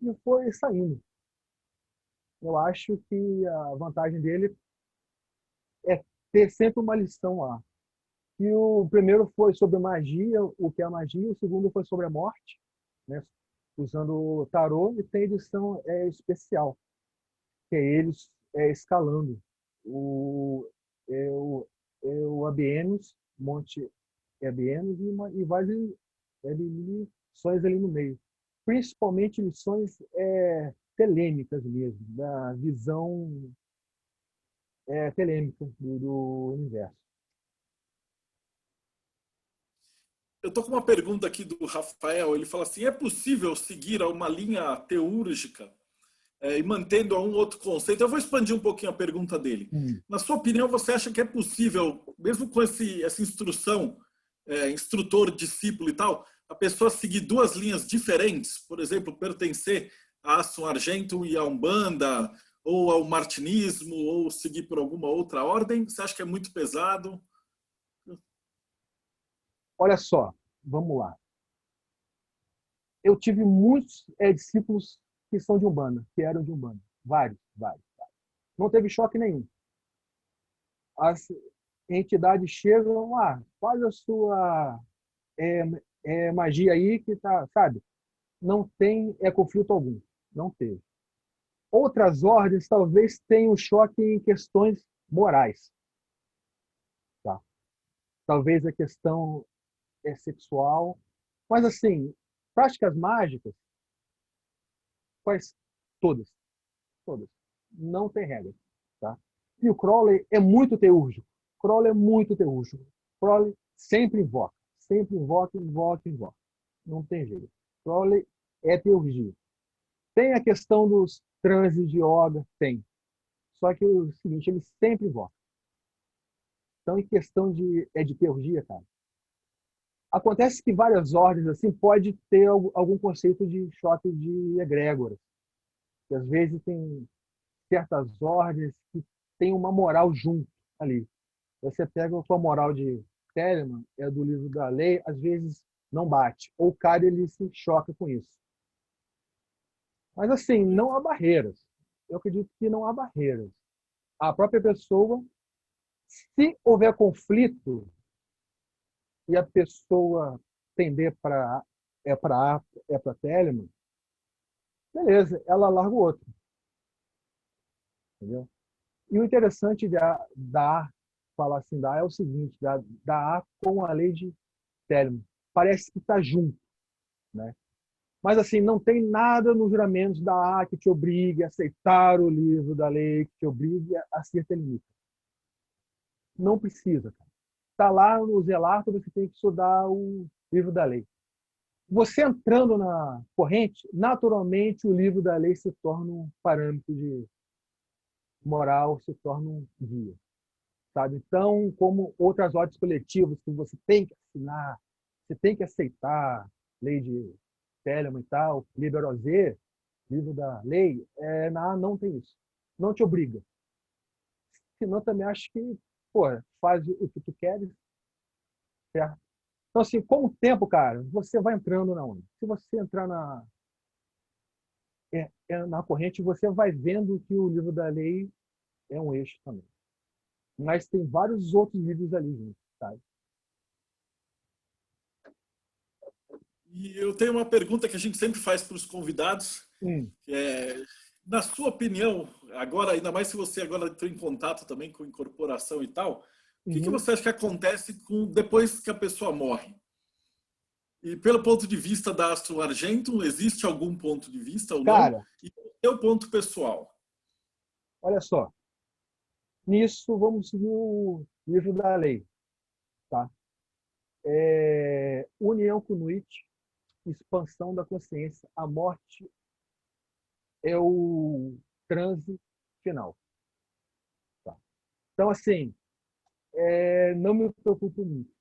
e foi saindo. Eu acho que a vantagem dele é ter sempre uma lição lá. E o primeiro foi sobre magia, o que é a magia, o segundo foi sobre a morte, né? Usando o tarô, e tem edição especial, que é eles escalando o Abienus, Monte Abienus, e várias lições ali no meio. Principalmente lições telêmicas mesmo, da visão telêmica do universo. Eu estou com uma pergunta aqui do Rafael. Ele fala assim: é possível seguir a uma linha teúrgica e mantendo a um outro conceito? Eu vou expandir um pouquinho a pergunta dele. Hum. Na sua opinião, você acha que é possível, mesmo com essa instrução, instrutor, discípulo e tal, a pessoa seguir duas linhas diferentes? Por exemplo, pertencer a Aston Argento e a Umbanda, ou ao martinismo, ou seguir por alguma outra ordem? Você acha que é muito pesado? Olha só, vamos lá. Eu tive muitos discípulos que são de Umbanda, que eram de Umbanda. Vários, vários, vários. Não teve choque nenhum. As entidades chegam lá, faz a sua é, magia aí que tá, sabe? Não tem conflito algum. Não teve. Outras ordens talvez tenham choque em questões morais. Tá? Talvez a questão sexual. Mas, assim, práticas mágicas, quais? Todas. Todas. Não tem regra. Tá? E o Crowley é muito teúrgico. Crowley é muito teúrgico. Crowley sempre invoca. Sempre invoca, invoca, invoca. Não tem jeito. Crowley é teurgia. Tem a questão dos transes de yoga, tem. Só que o seguinte, eles sempre voltam. Então, em questão de teurgia, cara, acontece que várias ordens assim pode ter algum conceito de choque de egrégoras. Que às vezes tem certas ordens que tem uma moral junto ali. Você pega a sua moral de Telemann, é do livro da lei, às vezes não bate. Ou o cara ele se choca com isso. Mas assim, não há barreiras. Eu acredito que não há barreiras. A própria pessoa, se houver conflito e a pessoa tender para para Telemann, beleza, ela larga o outro, entendeu? E o interessante da falar assim, da é o seguinte, da A com a lei de Telemann, parece que está junto, né? Mas assim, não tem nada nos juramentos da A que te obrigue a aceitar o livro da lei, que te obrigue a ser telemita. Não precisa. Está lá no Zelato, você tem que estudar o livro da lei. Você entrando na corrente, naturalmente o livro da lei se torna um parâmetro de moral, se torna um guia. Sabe? Então, como outras ordens coletivas que você tem que assinar, você tem que aceitar, lei de Telemann e tal, Liberosé, livro da lei, não tem isso. Não te obriga. Senão também acho que, pô, faz o que tu queres, certo? Então, assim, com o tempo, cara, você vai entrando na onda. Se você entrar na corrente, você vai vendo que o livro da lei é um eixo também. Mas tem vários outros livros ali, gente, sabe? E eu tenho uma pergunta que a gente sempre faz para os convidados, Hum. que é, na sua opinião, agora, ainda mais se você agora entrou em contato também com incorporação e tal, o que Uhum. você acha que acontece depois que a pessoa morre? E pelo ponto de vista da Astro Argentum, existe algum ponto de vista ou não? Cara, E o seu ponto pessoal? olha só. Nisso, vamos seguir o livro da lei. Tá? União com Nuit, expansão da consciência. A morte é o transe final. Tá? Então, assim, não me preocupo muito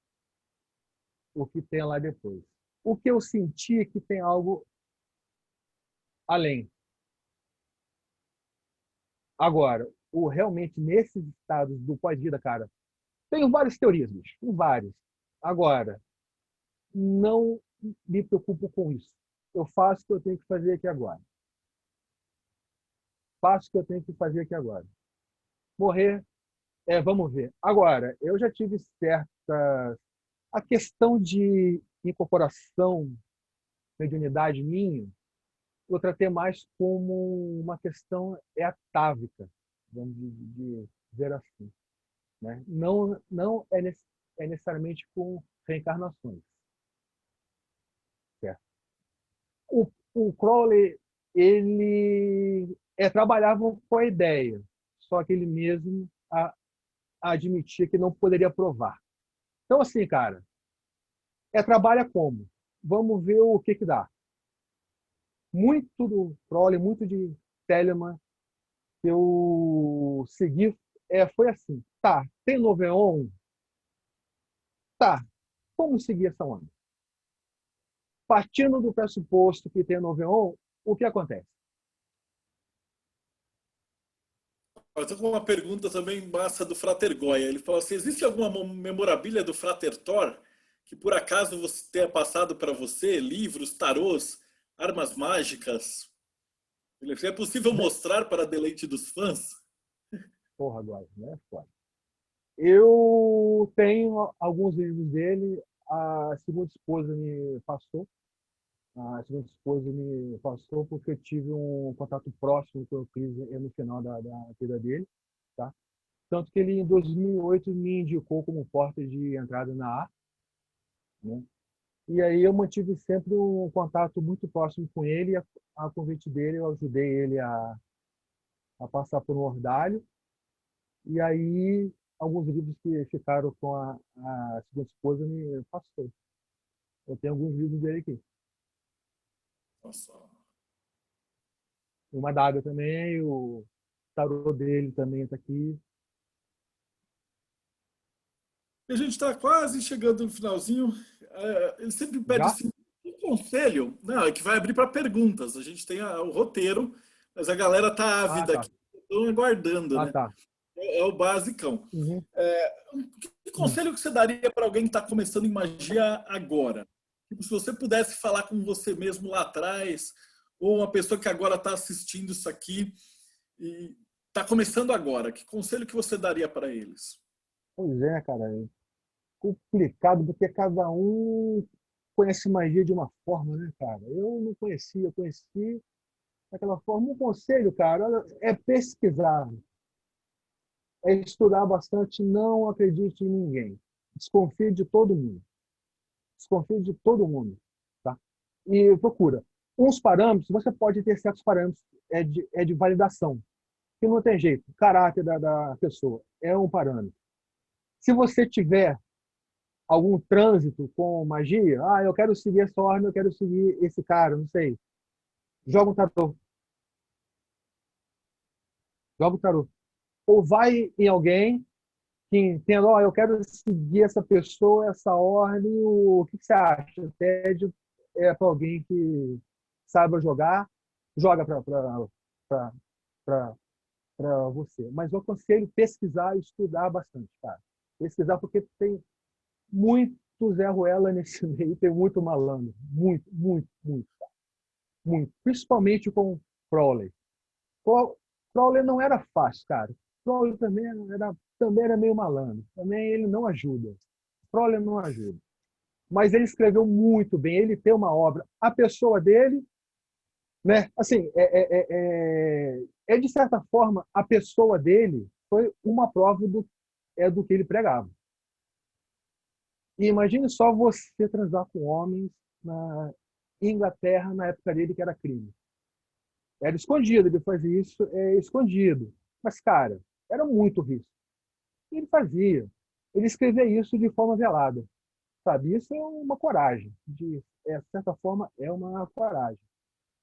o que tem lá depois. O que eu senti é que tem algo além. Agora, realmente, nesses estados do pós-vida, cara, tenho várias teorias, bicho, várias. Agora, não me preocupo com isso. Eu faço o que eu tenho que fazer aqui agora. Faço o que eu tenho que fazer aqui agora. Morrer, vamos ver. Agora, eu já tive certa. A questão de incorporação, mediunidade minha, eu tratei mais como uma questão atávica, vamos dizer assim. Né? Não é necessariamente com reencarnações. Certo? O Crowley, ele trabalhava com a ideia, só que ele mesmo admitia que não poderia provar. Então, assim, cara, trabalha como? Vamos ver o que dá. Muito do Crowley, muito de Telemann, que eu segui, foi assim. Tá, tem Noveon? Tá, vamos seguir essa onda. Partindo do pressuposto que tem Noveon, o que acontece? Eu estou com uma pergunta também massa do Frater Goya. Ele falou assim: existe alguma memorabilia do Frater Thor que por acaso você tenha passado para você? Livros, tarôs, armas mágicas? Ele falou, é possível mostrar para deleite dos fãs? Porra, agora, né? Foda. Eu tenho alguns livros dele, a segunda esposa me passou. A segunda esposa me passou porque eu tive um contato próximo com o Cris no final da vida dele. Tá? Tanto que ele, em 2008, me indicou como porta de entrada na A. Né? E aí eu mantive sempre um contato muito próximo com ele. A convite dele, eu ajudei ele a passar por um ordalho. E aí, alguns livros que ficaram com a segunda esposa me passou. Eu tenho alguns livros dele aqui. Nossa. uma adaga também, o tarô dele também está aqui. A gente está quase chegando no finalzinho. Ele sempre pede Já? assim, um conselho. Não, é que vai abrir para perguntas. A gente tem o roteiro, mas a galera tá Ah, ávida tá. aqui, estão aguardando, Ah, né? tá. É o basicão. Uhum. Que Hum. conselho que você daria para alguém que está começando em magia agora? Tipo, se você pudesse falar com você mesmo lá atrás, ou uma pessoa que agora está assistindo isso aqui e está começando agora, que conselho que você daria para eles? Pois é, cara. É complicado, porque cada um conhece magia de uma forma, né, cara? Eu não conhecia, eu conheci daquela forma. Um conselho, cara, é pesquisar, é estudar bastante, não acredite em ninguém. Desconfie de todo mundo. Desconfie de todo mundo, tá? E procura. Uns parâmetros, você pode ter certos parâmetros de validação, que não tem jeito. O caráter da pessoa é um parâmetro. Se você tiver algum trânsito com magia, eu quero seguir essa ordem, eu quero seguir esse cara, não sei. Joga um tarô, joga o tarô. Ou vai em alguém que entenda, eu quero seguir essa pessoa, essa ordem, o que você acha? Pede para alguém que saiba jogar, joga para você. Mas eu aconselho pesquisar e estudar bastante, cara. Pesquisar porque tem muito Zé Ruela nesse meio, tem muito malandro. Muito, muito, muito, muito. Principalmente com Crowley. Crowley não era fácil, cara. Crowley também era meio malandro. Também ele não ajuda. Crowley não ajuda. Mas ele escreveu muito bem. Ele tem uma obra. A pessoa dele, né? Assim, de certa forma, a pessoa dele foi uma prova do que ele pregava. E imagine só você transar com homens na Inglaterra na época dele, que era crime. Era escondido, ele fazia isso escondido. Mas, cara, era muito risco. E ele fazia. Ele escrevia isso de forma velada. Sabe? Isso é uma coragem. De certa forma, é uma coragem.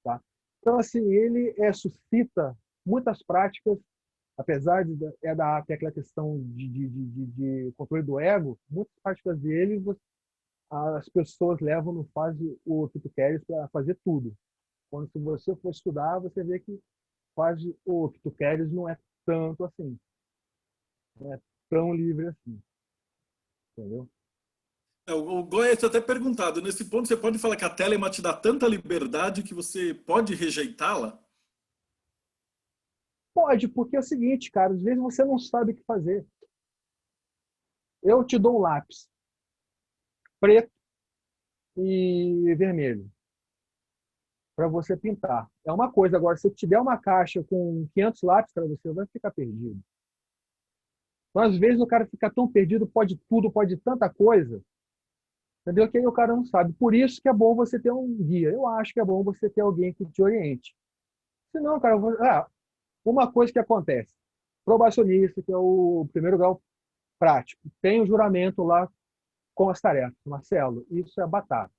Tá? Então, assim, ele suscita muitas práticas, apesar ter aquela questão de controle do ego, muitas práticas dele as pessoas levam no fase o que tu queres para fazer tudo. Quando se você for estudar, você vê que fase o que tu queres não é tanto assim, não é tão livre assim, entendeu? O Goya tinha até perguntado, nesse ponto você pode falar que a Telema te dá tanta liberdade que você pode rejeitá-la? Pode, porque é o seguinte, cara, às vezes você não sabe o que fazer. Eu te dou um lápis preto e vermelho para você pintar. É uma coisa. Agora, se eu te der uma caixa com 500 lápis para você, vai ficar perdido. Então, às vezes, o cara fica tão perdido, pode tudo, pode tanta coisa, entendeu? Que aí o cara não sabe. Por isso que é bom você ter um guia. Eu acho que é bom você ter alguém que te oriente. Senão, cara, uma coisa que acontece. Probacionista, que é o primeiro grau prático, tem o juramento lá com as tarefas, Marcelo. Isso é batata.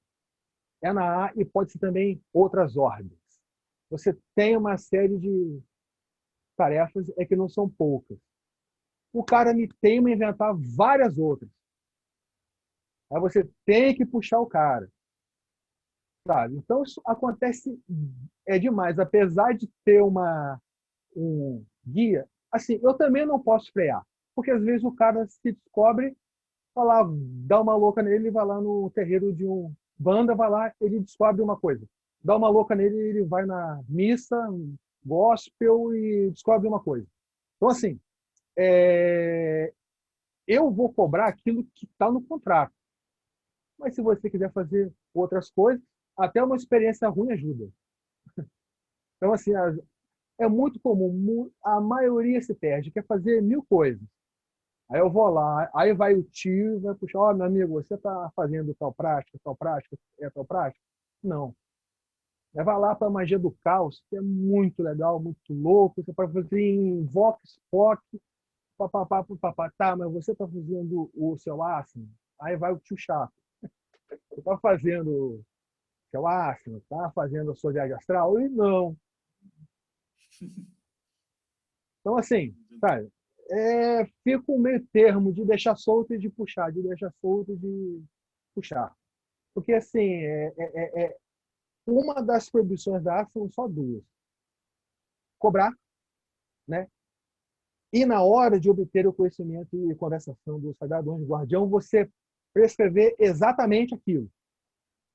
É na A e pode ser também outras ordens. Você tem uma série de tarefas, que não são poucas. O cara me teima em inventar várias outras. Aí você tem que puxar o cara, sabe? Então isso acontece demais. Apesar de ter um guia, assim, eu também não posso frear, porque às vezes o cara se descobre, vai lá, dá uma louca nele, vai lá no terreiro de um banda, vai lá, ele descobre uma coisa. Dá uma louca nele, ele vai na missa, gospel e descobre uma coisa. Então, assim, é, eu vou cobrar aquilo que está no contrato. Mas se você quiser fazer outras coisas, até uma experiência ruim ajuda. Então, assim, é muito comum, a maioria se perde, quer fazer 1000 coisas. Aí eu vou lá, aí vai o tio, vai puxar, meu amigo, você está fazendo tal prática, tal prática? Não. Aí vai lá para a magia do caos, que é muito legal, muito louco, você pode fazer em Vox, Poc, papapá, papapá, tá, mas você está fazendo o seu asno? Aí vai o tio chato. Você está fazendo seu asno, está fazendo a sua viagem astral? E não. Então, assim, sabe, fica um meio termo de deixar solto e de puxar, de deixar solto e de puxar. Porque, assim, uma das proibições da arte são só duas. Cobrar, né? E na hora de obter o conhecimento e conversação do Sagrado Anjo Guardião, você prescrever exatamente aquilo.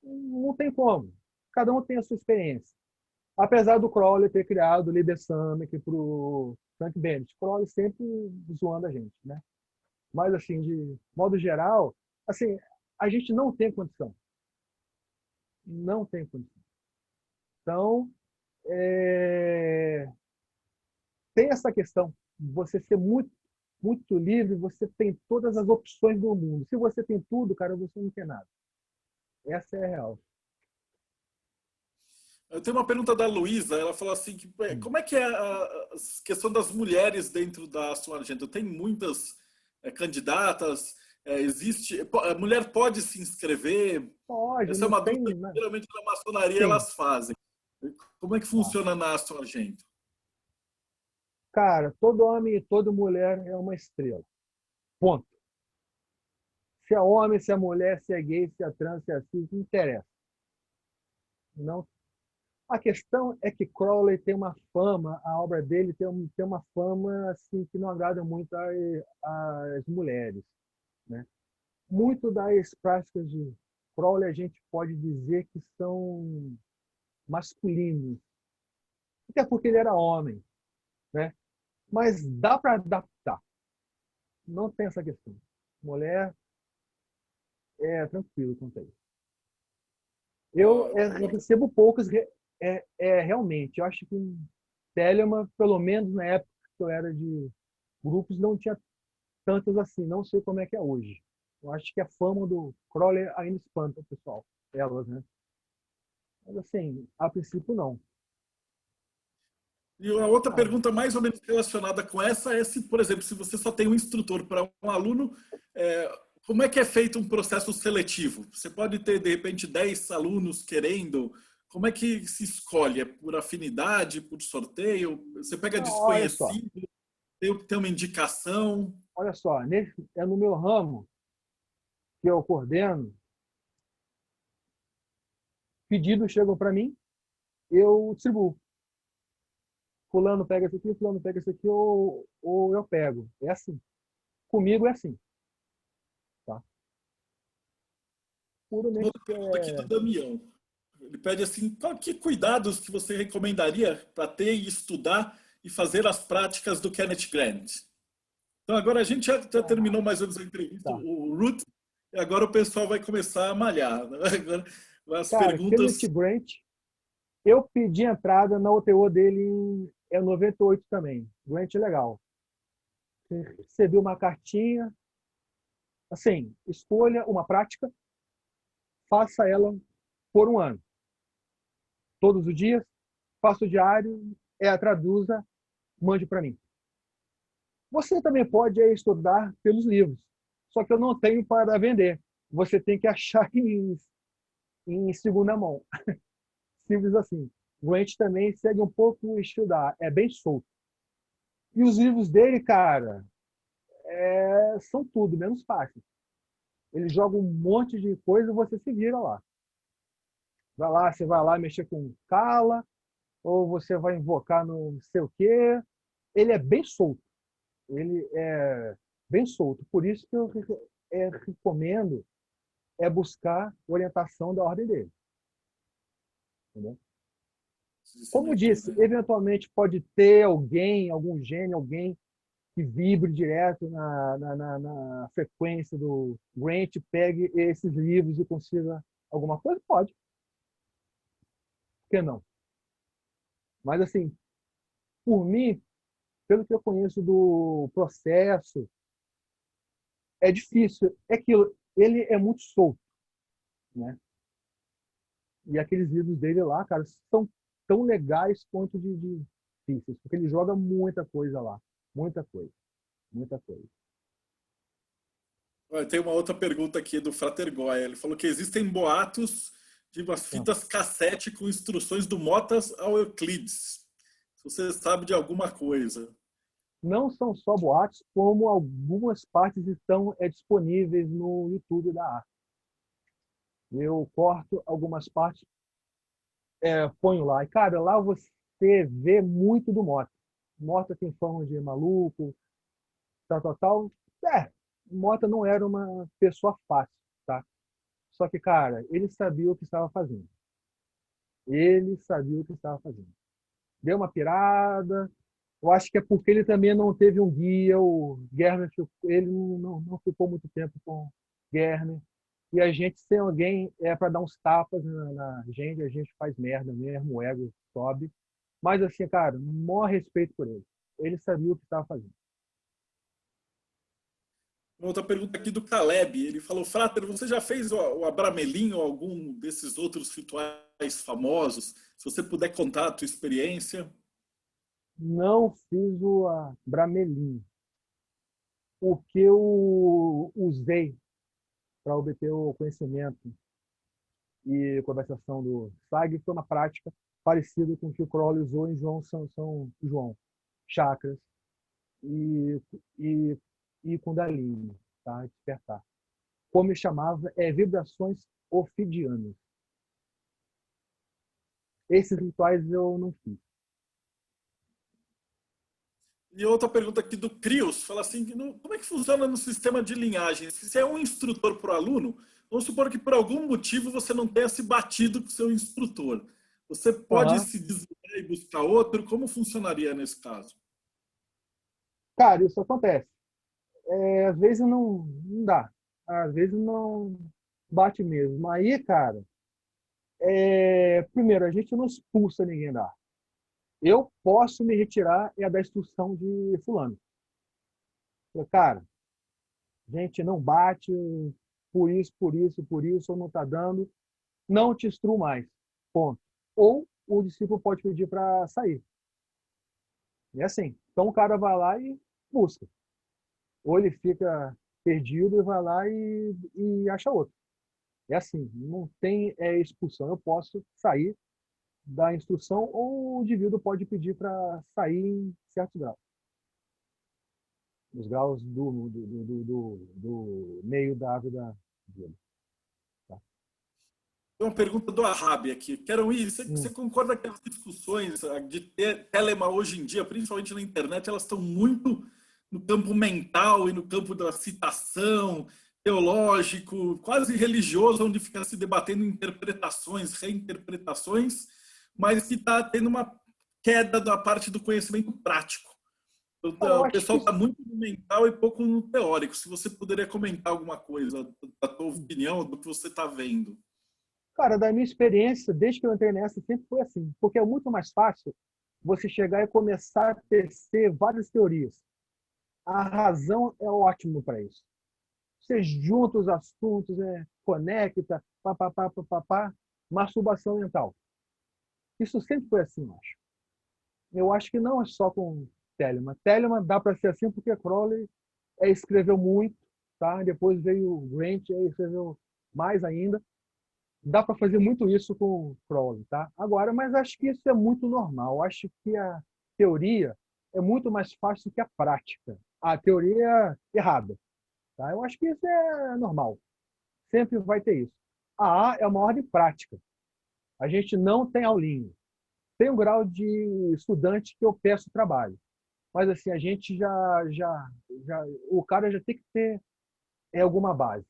Não tem como. Cada um tem a sua experiência. Apesar do Crowley ter criado o Liber Samic para o Frank Bennett. Crowley sempre zoando a gente, né? Mas, assim, de modo geral, assim, a gente não tem condição. Não tem condição. Então, tem essa questão. Você ser muito, muito livre, você tem todas as opções do mundo. Se você tem tudo, cara, você não tem nada. Essa é a real. Eu tenho uma pergunta da Luísa, ela falou assim, como é que é a questão das mulheres dentro da sua agenda? Tem muitas candidatas, a mulher pode se inscrever? Pode, Essa é não uma tem. dúvida que geralmente na maçonaria Sim. elas fazem. Como é que Tá. funciona na sua agenda? Cara, todo homem e toda mulher é uma estrela. Ponto. Se é homem, se é mulher, se é gay, se é trans, se é cis, não interessa. Não. A questão é que Crowley tem uma fama, a obra dele tem uma fama assim, que não agrada muito às mulheres. Né? Muito das práticas de Crowley a gente pode dizer que são masculinos, até porque ele era homem. Né? Mas dá para adaptar. Não tem essa questão. Mulher é tranquilo quanto a isso. Eu recebo poucas, realmente. Eu acho que em Telemann, pelo menos na época que eu era de grupos, não tinha tantas assim. Não sei como é que é hoje. Eu acho que a fama do Crowley ainda espanta o pessoal. Elas, né? Mas assim, a princípio não. E a outra Ah, pergunta mais ou menos relacionada com essa é se, por exemplo, se você só tem um instrutor para um aluno, como é que é feito um processo seletivo? Você pode ter, de repente, 10 alunos querendo. Como é que se escolhe? É por afinidade, por sorteio? Você pega não, olha só. desconhecido, tem uma indicação? Olha só. É no meu ramo que eu coordeno, pedidos chegam para mim, eu distribuo. Fulano pega esse aqui, fulano pega esse aqui, ou eu pego. É assim. Comigo é assim. Tá? Uma Puramente outra pergunta aqui do Damião. Ele pede assim, que cuidados que você recomendaria para ter e estudar e fazer as práticas do Kenneth Grant? Então agora a gente já terminou mais ou menos a entrevista, tá. o Root, e agora o pessoal vai começar a malhar. Né? Agora as Cara, Kenneth perguntas. Grant, eu pedi entrada na OTO dele em 98 também. Grant é legal. Recebi uma cartinha, assim, escolha uma prática, faça ela por um ano. Todos os dias, faça o diário, traduza, mande para mim. Você também pode estudar pelos livros, só que eu não tenho para vender. Você tem que achar em segunda mão. Simples assim. Grant também segue um pouco o estilo é bem solto. E os livros dele, cara, são tudo, menos fácil. Ele joga um monte de coisa e você se vira lá. Você vai lá mexer com Kala, ou você vai invocar no não sei o quê. Ele é bem solto. Ele é bem solto. Por isso que eu recomendo buscar orientação da ordem dele. Entendeu? Como disse, Né? eventualmente pode ter alguém, algum gênio, alguém que vibre direto na frequência do Grant, pegue esses livros e consiga alguma coisa? Pode. Por que não? Mas, assim, por mim, pelo que eu conheço do processo, é difícil. É aquilo, ele é muito solto, né? E aqueles livros dele lá, cara, são tão legais quanto de difíceis, porque ele joga muita coisa lá. Muita coisa. Muita coisa. Olha, tem uma outra pergunta aqui do Frater Goya. Ele falou que existem boatos de umas Então, fitas cassete com instruções do Motas ao Euclides. você sabe de alguma coisa. Não são só boatos, como algumas partes estão disponíveis no YouTube da arte. Eu corto algumas partes, ponho lá. E, cara, lá você vê muito do Mota. Mota tem fama de maluco, tal, tal, tal. Mota não era uma pessoa fácil, tá? Só que, cara, ele sabia o que estava fazendo. Ele sabia o que estava fazendo. Deu uma pirada. Eu acho que é porque ele também não teve um guia. O Germer, ele não ficou muito tempo com o Germer. E a gente, sem alguém, para dar uns tapas na gente, a gente faz merda mesmo, o ego sobe. Mas, assim, cara, maior respeito por ele. Ele sabia o que estava fazendo. Uma outra pergunta aqui do Caleb. Ele falou, Frater, você já fez o Abramelin ou algum desses outros rituais famosos? Se você puder contar a tua experiência. Não fiz o Bramelin. O que eu usei para obter o conhecimento e conversação do SAG foi uma prática parecida com o que o Crowley usou em São João, chakras e, e, e Kundalini, tá? Despertar. Como eu chamava, vibrações ofidianas. Esses rituais eu não fiz. E outra pergunta aqui do Crios, fala assim, como é que funciona no sistema de linhagem? Se é um instrutor para o aluno, vamos supor que por algum motivo você não tenha se batido com o seu instrutor. Você pode Uhum. se desligar e buscar outro? Como funcionaria nesse caso? Cara, isso acontece. Às vezes não dá. Às vezes não bate mesmo. Aí, cara, primeiro, a gente não expulsa ninguém da arte. Eu posso me retirar da instrução de fulano. Cara, gente, não bate por isso, ou não está dando, não te instruo mais. Ponto. Ou o discípulo pode pedir para sair. É assim. Então o cara vai lá e busca. Ou ele fica perdido e vai lá e acha outro. É assim, não tem expulsão. Eu posso sair da instrução ou o indivíduo pode pedir para sair em certos graus. Os graus do meio da vida dele. Tá? Tem uma pergunta do Arabi aqui. Quero ir. Você Hum. concorda que as discussões de telema hoje em dia, principalmente na internet, elas estão muito no campo mental e no campo da citação, teológico, quase religioso, onde fica se debatendo interpretações, reinterpretações, mas que está tendo uma queda da parte do conhecimento prático. Cara, eu O acho que pessoal está muito no mental e pouco no teórico. Se você poderia comentar alguma coisa da tua opinião, do que você está vendo. Cara, da minha experiência, desde que eu entrei nessa, sempre foi assim. Porque é muito mais fácil você chegar e começar a tecer várias teorias. A razão é ótimo para isso. Você junta os assuntos, conecta, papapá, papapá, masturbação mental. Isso sempre foi assim, eu acho. Eu acho que não é só com Telemann. Telemann dá para ser assim porque Crowley escreveu muito, tá? Depois veio o Grant, escreveu mais ainda. Dá para fazer muito isso com Crowley, tá? Agora, mas acho que isso é muito normal. Acho que a teoria é muito mais fácil que a prática. A teoria é errada, tá? Eu acho que isso é normal. Sempre vai ter isso. A é uma ordem prática. A gente não tem aulinha. Tem um grau de estudante que eu peço trabalho. Mas assim, a gente já o cara já tem que ter alguma base.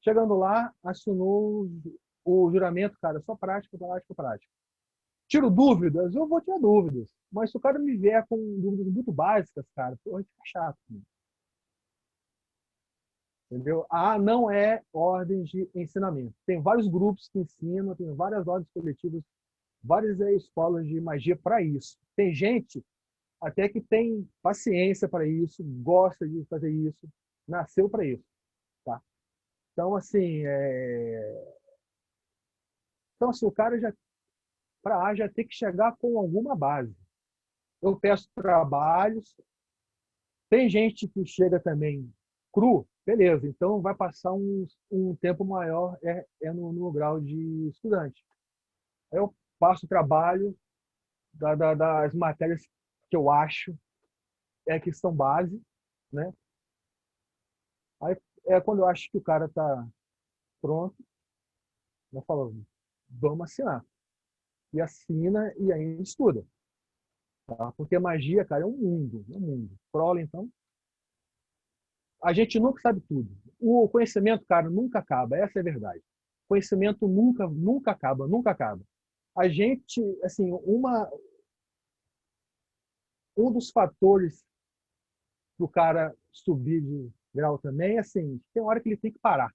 Chegando lá, assinou o juramento, cara, só prática, prática, prática. Tiro dúvidas, eu vou tirar dúvidas. Mas se o cara me vier com dúvidas muito básicas, cara, pô, fica chato. Entendeu? A não é ordem de ensinamento. Tem vários grupos que ensinam, tem várias ordens coletivas, várias escolas de magia para isso. Tem gente até que tem paciência para isso, gosta de fazer isso, nasceu para isso. Tá? Então, assim, o cara já, para A, já tem que chegar com alguma base. Eu peço trabalhos, tem gente que chega também cru, beleza, então vai passar um tempo maior no grau de estudante. Aí eu passo trabalho, das matérias que eu acho que são base, né? Aí quando eu acho que o cara está pronto, eu falo, vamos assinar. E assina e aí estuda. Tá? Porque magia, cara, é um mundo. É um mundo. Prole, então, a gente nunca sabe tudo. O conhecimento, cara, nunca acaba. Essa é a verdade. O conhecimento nunca acaba, nunca acaba. A gente, assim, um dos fatores do cara subir de grau também é assim, tem hora que ele tem que parar.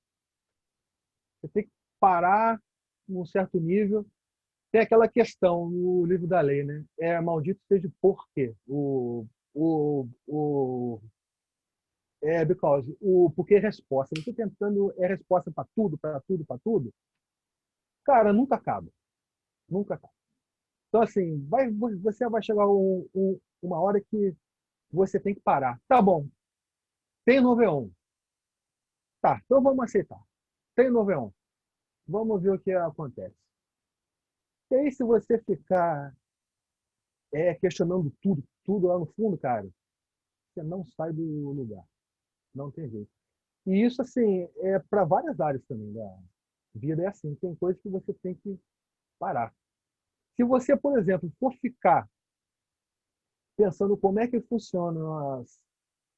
Você tem que parar num certo nível. Tem aquela questão no livro da lei, né? Maldito seja o porquê. Because. O porquê é resposta. Você tentando resposta para tudo, para tudo, para tudo. Cara, nunca acaba. Nunca acaba. Então, assim, você vai chegar uma hora que você tem que parar. Tá bom, tem no V1. Tá, então vamos aceitar. Tem no V1. Vamos ver o que acontece. E aí, se você ficar questionando tudo, tudo lá no fundo, cara, você não sai do lugar. Não tem jeito. E isso, assim, é para várias áreas também da vida. É assim, tem coisas que você tem que parar. Se você, por exemplo, for ficar pensando como é que funcionam as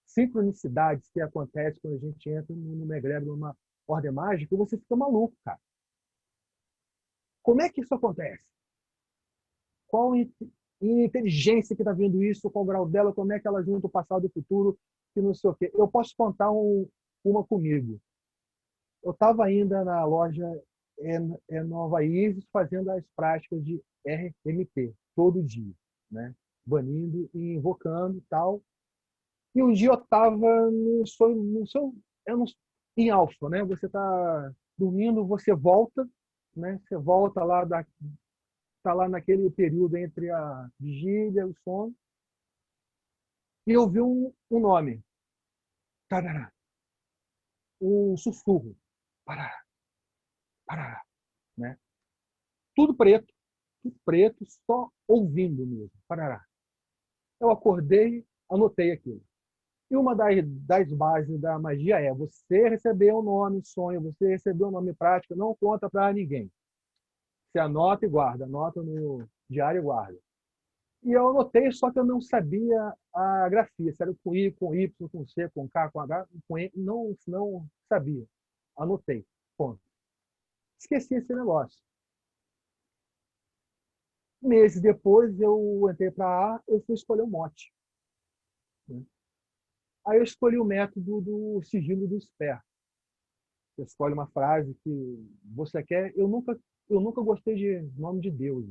sincronicidades que acontecem quando a gente entra numa egrégora, numa ordem mágica, você fica maluco, cara. Como é que isso acontece? Qual inteligência que está vendo isso? Qual o grau dela? Como é que ela junta o passado e o futuro? Que não sei o quê. Eu posso contar uma comigo. Eu estava ainda na loja Nova Isis fazendo as práticas de RMP todo dia, né? Banindo e invocando e tal. E um dia eu estava em alfa, né? Você está dormindo, você volta, né? Você volta lá tá lá naquele período entre a vigília e o sono. E eu vi um nome, tarará, um sussurro, parará, parará, né? Tudo preto, só ouvindo mesmo, parará. Eu acordei, anotei aquilo. E uma das bases da magia é você receber um nome, sonho, você receber um nome prático, não conta para ninguém. Você anota e guarda, anota no diário e guarda. E eu anotei, só que eu não sabia a grafia, se era com I, com Y, com C, com K, com H, com E, não sabia. Anotei, ponto. Esqueci esse negócio. Meses depois, eu entrei para A, eu fui escolher o mote. Né? Aí eu escolhi o método do sigilo do esperto. Você escolhe uma frase que você quer. Eu nunca gostei de nome de Deus.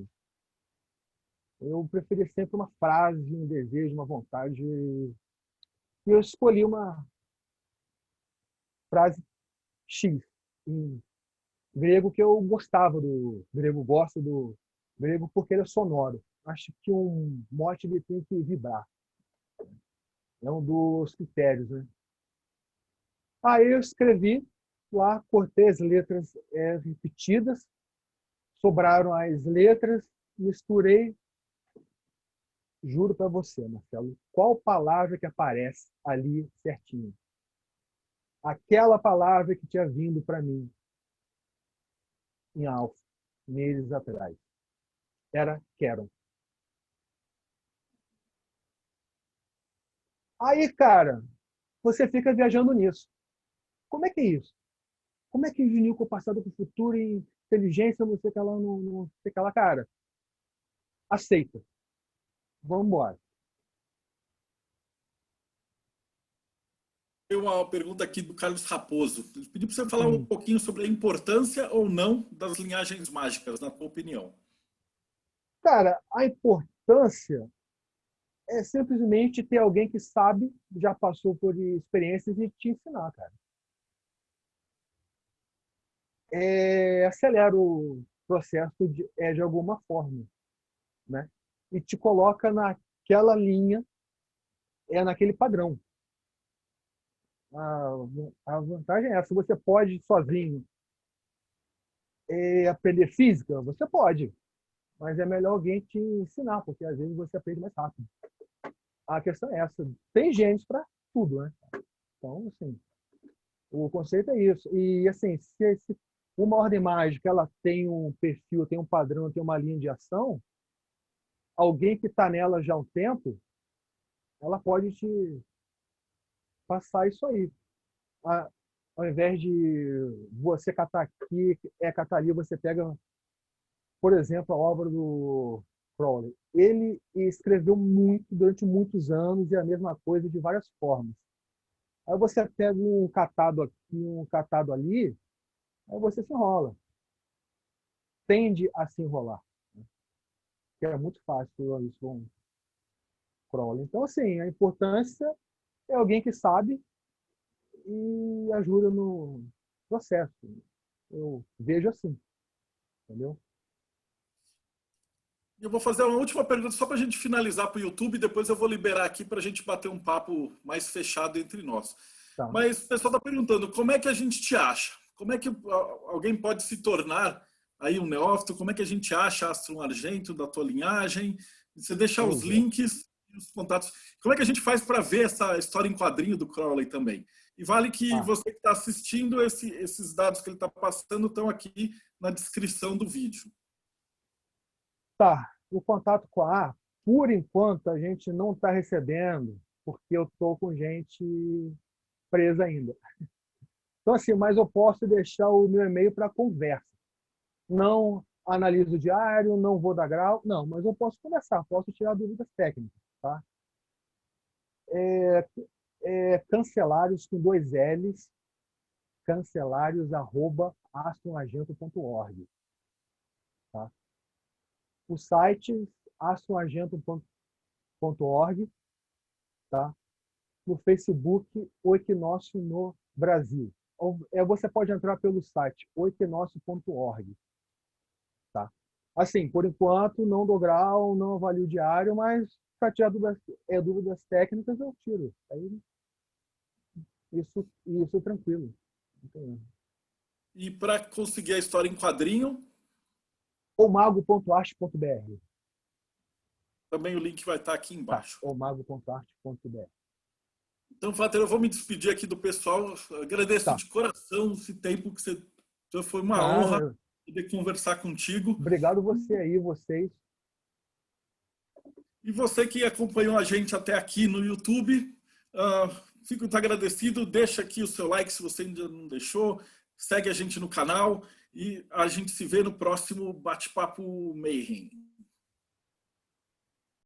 Eu preferi sempre uma frase, um desejo, uma vontade. E eu escolhi uma frase X, em grego, que eu gostava do grego, gosto do grego porque ele é sonoro. Acho que um mote ele tem que vibrar. É um dos critérios, né? Aí eu escrevi lá, cortei as letras repetidas, sobraram as letras, misturei. Juro para você, Marcelo, qual palavra que aparece ali certinho? Aquela palavra que tinha vindo para mim em alfa, meses atrás. Era quero. Aí, cara, você fica viajando nisso. Como é que é isso? Como é que uniu com o passado, com o futuro e inteligência, não sei o que lá, não sei o que lá, cara? Aceita. Vamos embora. Tem uma pergunta aqui do Carlos Raposo. Ele pediu para você falar um Hum. pouquinho sobre a importância ou não das linhagens mágicas, na tua opinião. Cara, a importância é simplesmente ter alguém que sabe, já passou por experiências e te ensinar, cara. Acelera o processo de alguma forma, né? E te coloca naquela linha, naquele padrão. A vantagem é essa. Você pode sozinho aprender física? Você pode. mas é melhor alguém te ensinar, porque às vezes você aprende mais rápido. A questão é essa. Tem gente para tudo, né? Então, assim, o conceito é isso. E, assim, se uma ordem mágica ela tem um perfil, tem um padrão, tem uma linha de ação, alguém que está nela já há um tempo, ela pode te passar isso aí. Ao invés de você catar aqui, catar ali, você pega, por exemplo, a obra do Crowley. Ele escreveu muito durante muitos anos e a mesma coisa de várias formas. Aí você pega um catado aqui, um catado ali, aí você se enrola. Tende a se enrolar. Né? Que é muito fácil isso com Crowley. Então, assim, a importância é alguém que sabe e ajuda no processo. Eu vejo assim, entendeu? Eu vou fazer uma última pergunta só para a gente finalizar para o YouTube, depois eu vou liberar aqui para a gente bater um papo mais fechado entre nós. Tá. Mas o pessoal está perguntando, como é que a gente te acha? Como é que alguém pode se tornar aí um neófito? Como é que a gente acha Astrum Argento da tua linhagem? Você deixa os links e os contatos. Como é que a gente faz para ver essa história em quadrinho do Crowley também? E vale que você que está assistindo, esses dados que ele está passando estão aqui na descrição do vídeo. Tá, o contato com a por enquanto, a gente não está recebendo, porque eu estou com gente presa ainda. Então, assim, mas eu posso deixar o meu e-mail para conversa. Não analiso o diário, não vou dar grau, não, mas eu posso conversar, posso tirar dúvidas técnicas, tá? Cancelários com 2 L's, cancelários@astrumagento.org. Tá? O site astrumagento.org, tá? No Facebook, O Equinócio no Brasil. Você pode entrar pelo site oequinócio.org. Tá? Assim, por enquanto, não dou grau, não avalio o diário, mas para tirar dúvidas técnicas, eu tiro. Aí, isso é tranquilo. E para conseguir a história em quadrinho? Omago.arte.br. Também o link vai estar aqui embaixo. Tá, omago.arte.br. Então, Walter, eu vou me despedir aqui do pessoal. Agradeço de coração esse tempo que você... Foi uma honra poder conversar contigo. Obrigado você aí, vocês. E você que acompanhou a gente até aqui no YouTube, fico muito agradecido. Deixa aqui o seu like se você ainda não deixou. Segue a gente no canal e a gente se vê no próximo Bate-Papo Mayhem.